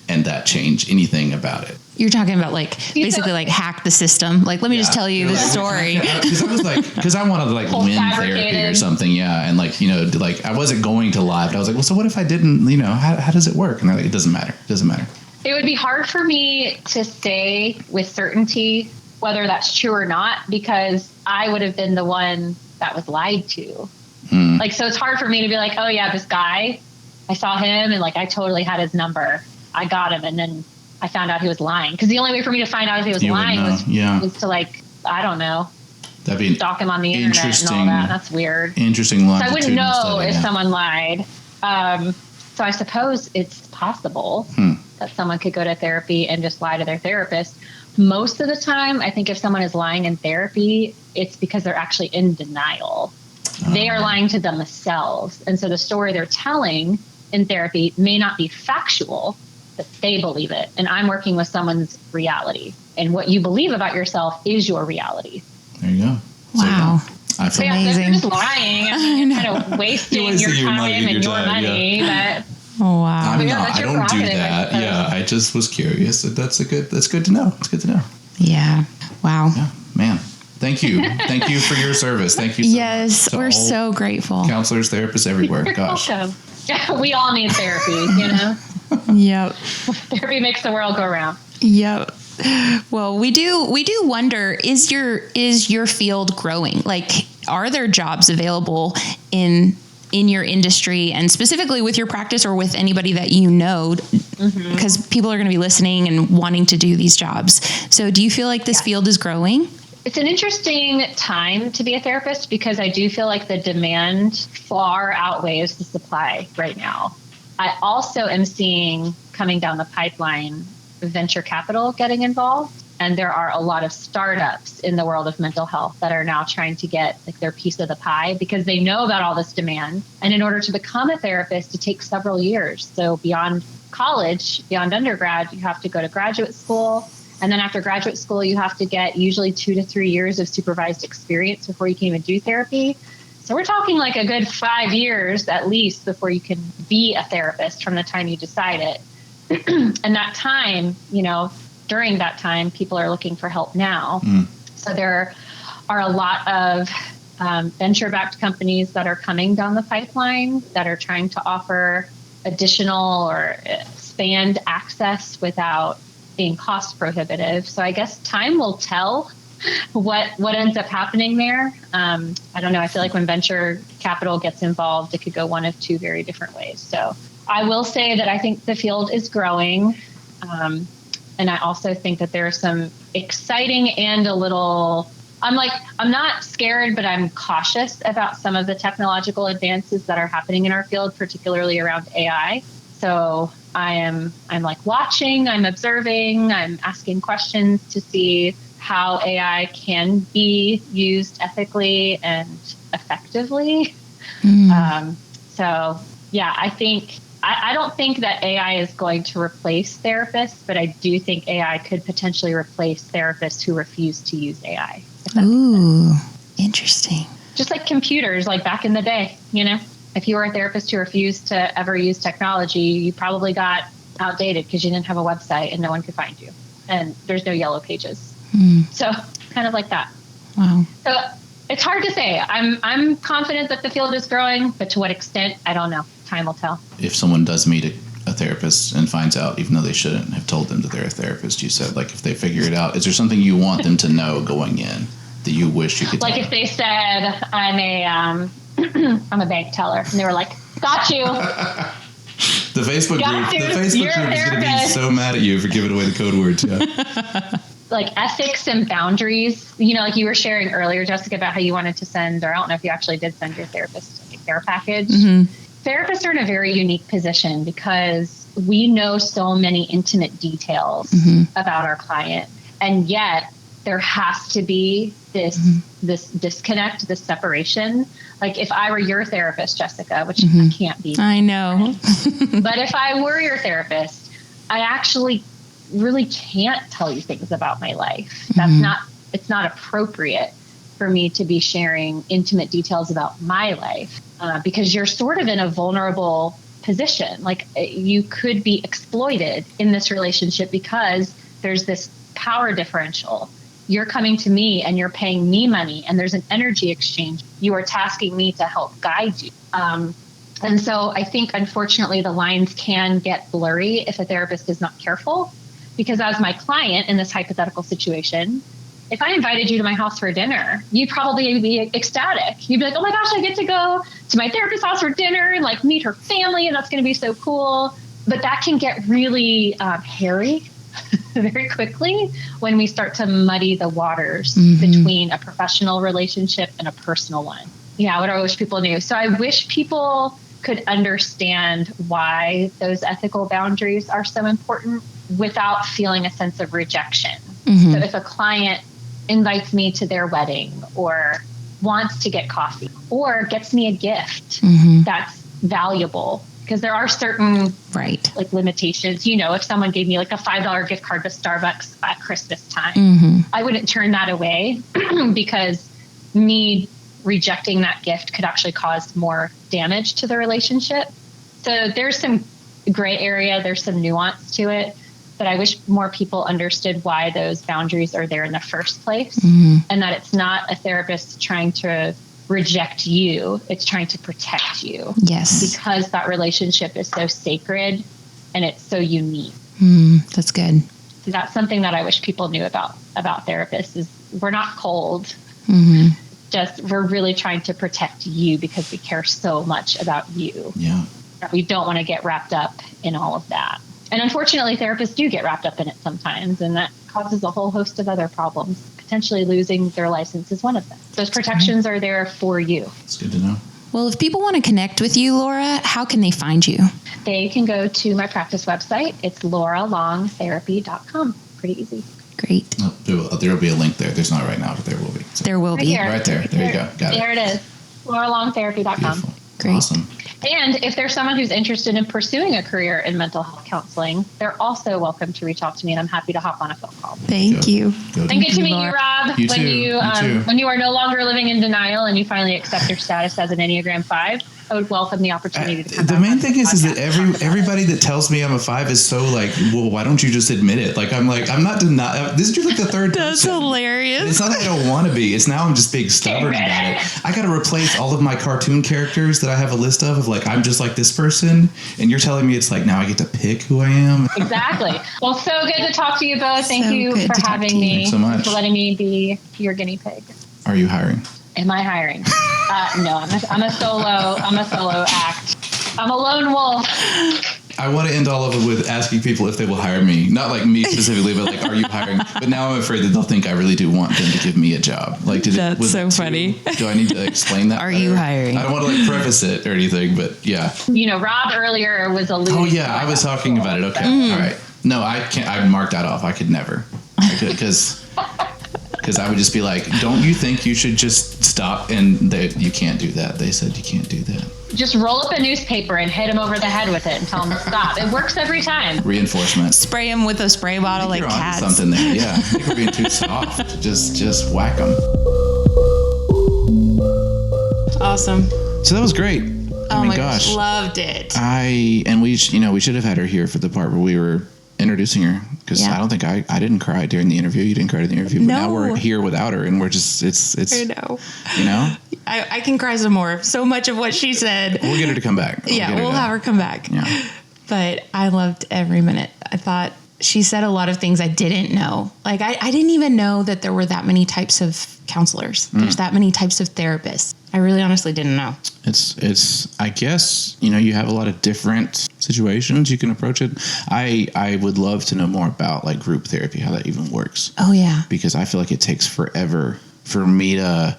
and that change anything about it. You're talking about like basically like hack the system. Like, let me just tell you the story. Because I wanted to like win therapy or something. Yeah. And like, I wasn't going to lie, but I was like, well, so what if I didn't, how does it work? And they're like, it doesn't matter. It doesn't matter. It would be hard for me to say with certainty whether that's true or not, because I would have been the one that was lied to. Like, so it's hard for me to be like, oh yeah, this guy, I saw him and like, I totally had his number. I got him. And then I found out he was lying, because the only way for me to find out if he was lying was to like, I don't know, that'd be stalk him on the internet and all that. That's weird. Interesting line. So I wouldn't know if someone lied. So I suppose it's possible that someone could go to therapy and just lie to their therapist. Most of the time, I think if someone is lying in therapy, it's because they're actually in denial. They are lying to themselves. And so the story they're telling in therapy may not be factual, but they believe it. And I'm working with someone's reality. And what you believe about yourself is your reality. There you go. Wow. I feel amazing. They're just lying. I mean, kind of wasting your time and your money. Yeah. But Oh, wow. I'm not. I don't do that. Yeah. I just was curious. That's good to know. It's good to know. Yeah. Wow. Yeah, man. Thank you. Thank you for your service. Thank you so yes, much. We're so grateful. Counselors, therapists everywhere. Gosh. Welcome. We all need therapy, Yep. Therapy makes the world go round. Yep. Well, we do wonder, is your field growing? Like, are there jobs available in your industry, and specifically with your practice or with anybody that you know, because people are going to be listening and wanting to do these jobs. So do you feel like this field is growing? It's an interesting time to be a therapist, because I do feel like the demand far outweighs the supply right now. I also am seeing coming down the pipeline venture capital getting involved. And there are a lot of startups in the world of mental health that are now trying to get like their piece of the pie, because they know about all this demand. And in order to become a therapist, it takes several years. So beyond college, beyond undergrad, you have to go to graduate school. And then after graduate school, you have to get usually 2 to 3 years of supervised experience before you can even do therapy. So we're talking like a good 5 years at least before you can be a therapist from the time you decide it. And that time, during that time, people are looking for help now. So there are a lot of venture-backed companies that are coming down the pipeline that are trying to offer additional or expand access without being cost prohibitive. So I guess time will tell what ends up happening there. I don't know. I feel like when venture capital gets involved, it could go one of two very different ways. So I will say that I think the field is growing. And I also think that there are some exciting and a little, I'm not scared, but I'm cautious about some of the technological advances that are happening in our field, particularly around AI. So I'm like watching, I'm observing, I'm asking questions to see how AI can be used ethically and effectively. So yeah, I don't think that AI is going to replace therapists, but I do think AI could potentially replace therapists who refuse to use AI. Ooh, interesting. Just like computers, like back in the day, if you were a therapist who refused to ever use technology, you probably got outdated because you didn't have a website and no one could find you. And there's no yellow pages. So kind of like that. Wow. So it's hard to say. I'm confident that the field is growing, but to what extent, I don't know. Time will tell. If someone does meet a a therapist and finds out, even though they shouldn't have told them that they're a therapist, you said, like, if they figure it out, is there something you want them to know going in that you wish you could like tell if they said, I'm a bank teller, and they were like, got you. The Facebook group, You're is going to be so mad at you for giving away the code words. Yeah. Like ethics and boundaries, like you were sharing earlier, Jessica, about how you wanted to send, or I don't know if you actually did send your therapist a care package. Therapists are in a very unique position because we know so many intimate details about our client, and yet there has to be this disconnect, this separation. Like if I were your therapist, Jessica, which I can't be. I know. But if I were your therapist, I actually really can't tell you things about my life. It's not appropriate for me to be sharing intimate details about my life because you're sort of in a vulnerable position. Like you could be exploited in this relationship because there's this power differential. You're coming to me and you're paying me money and there's an energy exchange. You are tasking me to help guide you. And so I think, unfortunately, the lines can get blurry if a therapist is not careful. Because as my client in this hypothetical situation, if I invited you to my house for dinner, you'd probably be ecstatic. You'd be like, oh my gosh, I get to go to my therapist's house for dinner and like meet her family. And that's going to be so cool. But that can get really hairy very quickly when we start to muddy the waters between a professional relationship and a personal one. Yeah, what I wish people knew. So I wish people could understand why those ethical boundaries are so important without feeling a sense of rejection. So if a client invites me to their wedding or wants to get coffee or gets me a gift that's valuable, because there are certain like limitations. If someone gave me like a $5 gift card to Starbucks at Christmas time, I wouldn't turn that away because me rejecting that gift could actually cause more damage to the relationship. So there's some gray area, there's some nuance to it, but I wish more people understood why those boundaries are there in the first place and that it's not a therapist trying to reject you, it's trying to protect you. Yes. Because that relationship is so sacred and it's so unique. That's good. So that's something that I wish people knew about therapists is we're not cold. Just we're really trying to protect you because we care so much about you. Yeah. We don't want to get wrapped up in all of that. And unfortunately, therapists do get wrapped up in it sometimes, and that causes a whole host of other problems. Potentially losing their license is one of them. Those protections are there for you. It's good to know. Well, if people want to connect with you, Laura, how can they find you? They can go to my practice website. It's lauralongtherapy.com. Pretty easy. Great. Oh, there will be a link there. There's not right now, but there will be. So. There will be. Here. Right there. There you go. Got it. There it is. lauralongtherapy.com. Beautiful. Great. Awesome. And if there's someone who's interested in pursuing a career in mental health counseling, they're also welcome to reach out to me, and I'm happy to hop on a phone call. Thank you. And good to meet you, Rob. You when too. you when you are no longer living in denial and you finally accept your status as an Enneagram 5, I would welcome the opportunity to come the back main on thing this is that podcast. everybody that tells me I'm a 5 is so like, well, why don't you just admit it? I'm not denying. This is like the third That's person. hilarious. It's not that I don't want to be. It's now I'm just being stubborn about it. I got to replace all of my cartoon characters that I have a list of like, I'm just like this person. And you're telling me it's like, now I get to pick who I am. Exactly. Well, so good to talk to you both. Thank So you good for to talk having to you. me. Thanks so much. For letting me be your guinea pig. Are you hiring? Am I hiring? No, I'm a solo act. I'm a lone wolf. I want to end all of it with asking people if they will hire me. Not like me specifically, but like, are you hiring? But now I'm afraid that they'll think I really do want them to give me a job. Like, That's so funny. Do I need to explain that? Are better? you hiring? I don't want to like preface it or anything, but yeah. Rob earlier was alluding. Oh yeah, I was talking about it. Okay, all right. No, I can't. I marked that off. I could never, because I would just be like, don't you think you should just stop? And you can't do that. They said you can't do that. Just roll up a newspaper and hit him over the head with it and tell him to stop. It works every time. Reinforcement. Spray them with a spray bottle like You're onto cats. something there. Yeah, I think we're being too soft. Just whack them. Awesome. So that was great. Oh my gosh, loved it. we should have had her here for the part where we were introducing her, because Yeah. I don't think I didn't cry during the interview. You didn't cry during the interview, but now No. we're here without her, and we're just it's I know. you know, I can cry some more. So much of what she said. we'll get her to come back. We'll have her come back. Yeah. but I loved every minute. I thought she said a lot of things I didn't know. Like I didn't even know that there were that many types of counselors. There's that many types of therapists. I really honestly didn't know. It's I guess, you have a lot of different situations you can approach it. I would love to know more about like group therapy, how that even works. Oh yeah. Because I feel like it takes forever for me to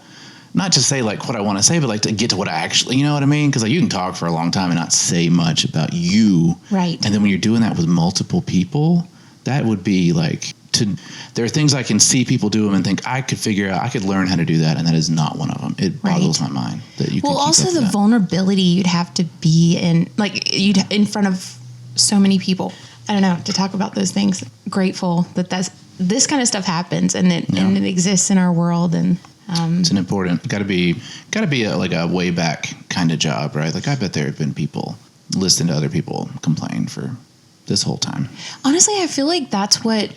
not just say like what I want to say, but like to get to what I actually, you know what I mean? Because like you can talk for a long time and not say much about you. Right. And then when you're doing that with multiple people, that would be like there are things I can see people do them and think I could learn how to do that. And that is not one of them. It boggles my mind that you can keep also up the with that. vulnerability you'd have to be in, like you'd in front of so many people. I don't know, to talk about those things. Grateful that this kind of stuff happens and it exists in our world. And it's an important, gotta be like a way back kind of job, right? Like I bet there have been people listening to other people complain for this whole time. Honestly, I feel like that's what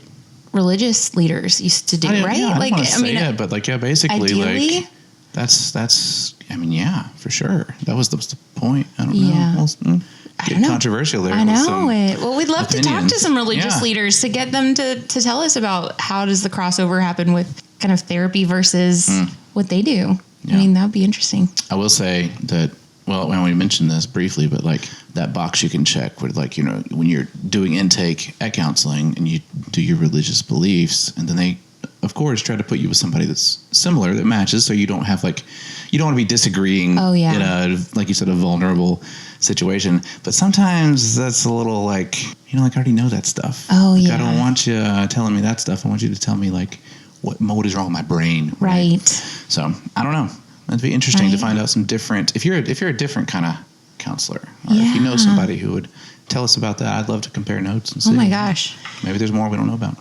religious leaders used to do, right? Yeah, like, basically, ideally, like that's. I mean, yeah, for sure. That was the point. I don't know. Well, I don't know. Controversial there. I know it. Well, we'd love to talk to some religious Yeah. leaders to get them to tell us about how does the crossover happen with kind of therapy versus what they do. Yeah. I mean, that would be interesting. I will say that. Well, when we mentioned this briefly, but like that box you can check where like, when you're doing intake at counseling and you do your religious beliefs, and then they, of course, try to put you with somebody that's similar, that matches. So you don't have you don't want to be disagreeing in a, like you said, a vulnerable situation. But sometimes that's a little like, I already know that stuff. Oh, like, yeah. I don't want you telling me that stuff. I want you to tell me like what is wrong with my brain. Right. So I don't know. It'd be interesting to find out some different, if you're a different kind of counselor, or if you know somebody who would tell us about that, I'd love to compare notes and see. Oh my gosh. Maybe there's more we don't know about.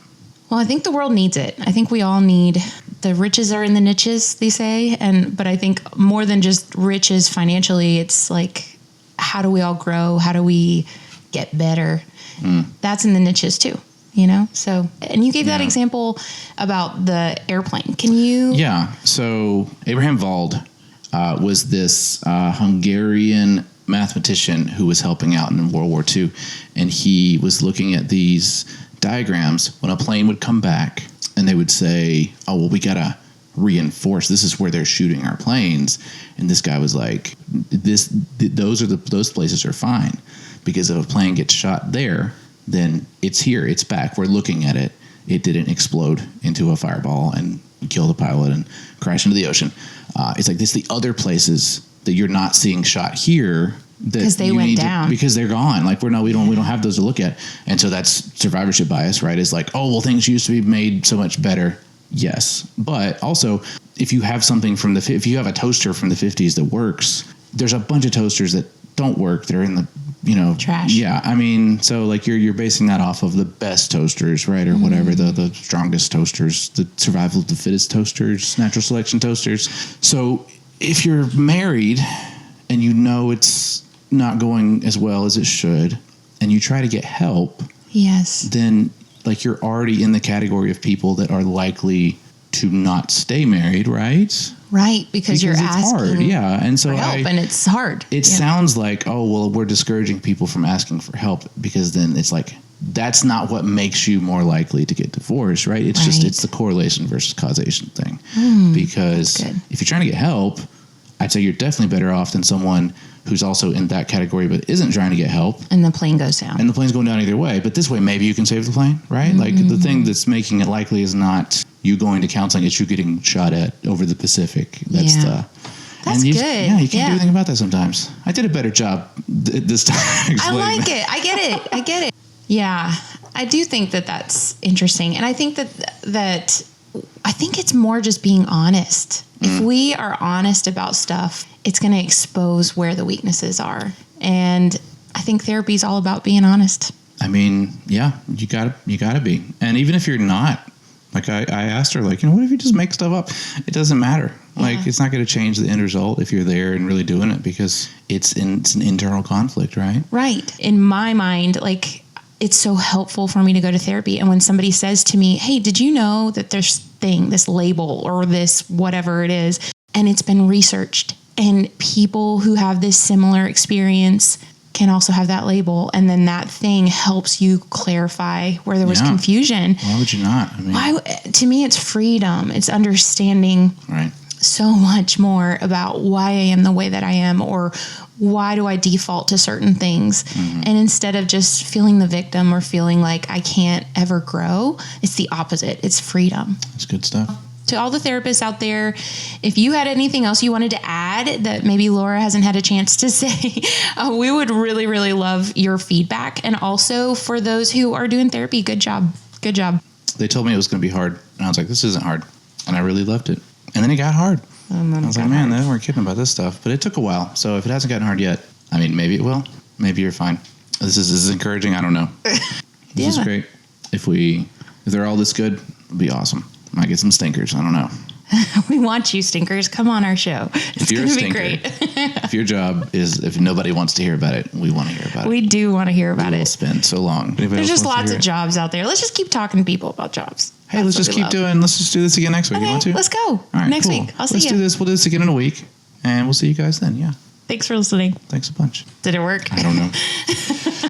Well, I think the world needs it. I think we all need, the riches are in the niches, they say. But I think more than just riches financially, it's like, how do we all grow? How do we get better? That's in the niches too. So, and you gave that example about the airplane. Can you? Yeah. So Abraham Wald was this Hungarian mathematician who was helping out in World War II. And he was looking at these diagrams when a plane would come back and they would say, oh, well, we got to reinforce. This is where they're shooting our planes. And this guy was like, those places are fine, because if a plane gets shot there, then it's here, it's back. We're looking at it. It didn't explode into a fireball and kill the pilot and crash into the ocean. It's like this, the other places that you're not seeing shot here, because they went down, because they're gone. Like we don't have those to look at. And so that's survivorship bias, right? It's like, oh, well, things used to be made so much better. Yes. But also if you have something if you have a toaster from the 50s that works, there's a bunch of toasters that don't work. They're in the, trash. Yeah. I mean, so like you're basing that off of the best toasters, right? Or whatever, the strongest toasters, the survival of the fittest toasters, natural selection toasters. So if you're married and it's not going as well as it should, and you try to get help, then like you're already in the category of people that are likely to not stay married, right? Right, because you're asking hard. Yeah, and so for help, and it's hard. It sounds like, oh, well, we're discouraging people from asking for help, because then it's like that's not what makes you more likely to get divorced, right? It's just it's the correlation versus causation thing. Because if you're trying to get help, I'd say you're definitely better off than someone who's also in that category but isn't trying to get help. And the plane goes down. And the plane's going down either way. But this way, maybe you can save the plane, right? Like the thing that's making it likely is not you going to counseling, it's you getting shot at over the Pacific. That's That's good. Yeah, you can't do anything about that sometimes. I did a better job this time. I like it. I get it. Yeah, I do think that that's interesting. And I think that I think it's more just being honest. If we are honest about stuff, it's going to expose where the weaknesses are. And I think therapy is all about being honest. I mean, yeah, you gotta be. And even if you're not, like I asked her, like, what if you just make stuff up? It doesn't matter. Like, it's not going to change the end result if you're there and really doing it, because it's an internal conflict, right? Right. In my mind, like, it's so helpful for me to go to therapy. And when somebody says to me, hey, did you know that this label or this whatever it is, and it's been researched, and people who have this similar experience can also have that label. And then that thing helps you clarify where there was confusion. Why would you not? I mean, to me, it's freedom. It's understanding right. so much more about why I am the way that I am, or why do I default to certain things. And instead of just feeling the victim or feeling like I can't ever grow, it's the opposite. It's freedom. That's good stuff. To all the therapists out there, if you had anything else you wanted to add that maybe Laura hasn't had a chance to say, we would really, really love your feedback. And also for those who are doing therapy, good job. Good job. They told me it was going to be hard. And I was like, this isn't hard. And I really loved it. And then it got hard. I was like, man, they weren't kidding about this stuff. But it took a while. So if it hasn't gotten hard yet, I mean, maybe it will. Maybe you're fine. This is encouraging. I don't know. This is great. If they're all this good, it'll be awesome. Might get some stinkers. I don't know. We want you, stinkers. Come on our show. It's going to be great. If your job is, if nobody wants to hear about it, we want to hear about it. We do want to hear about it. We'll spend so long. There's just lots of jobs out there. Let's just keep talking to people about jobs. Hey, let's just do this again next week. Okay, You want to? let's go. All right, next cool. week. I'll see Let's you. do this. We'll do this again in a week. And we'll see you guys then. Yeah. Thanks for listening. Thanks a bunch. Did it work? I don't know.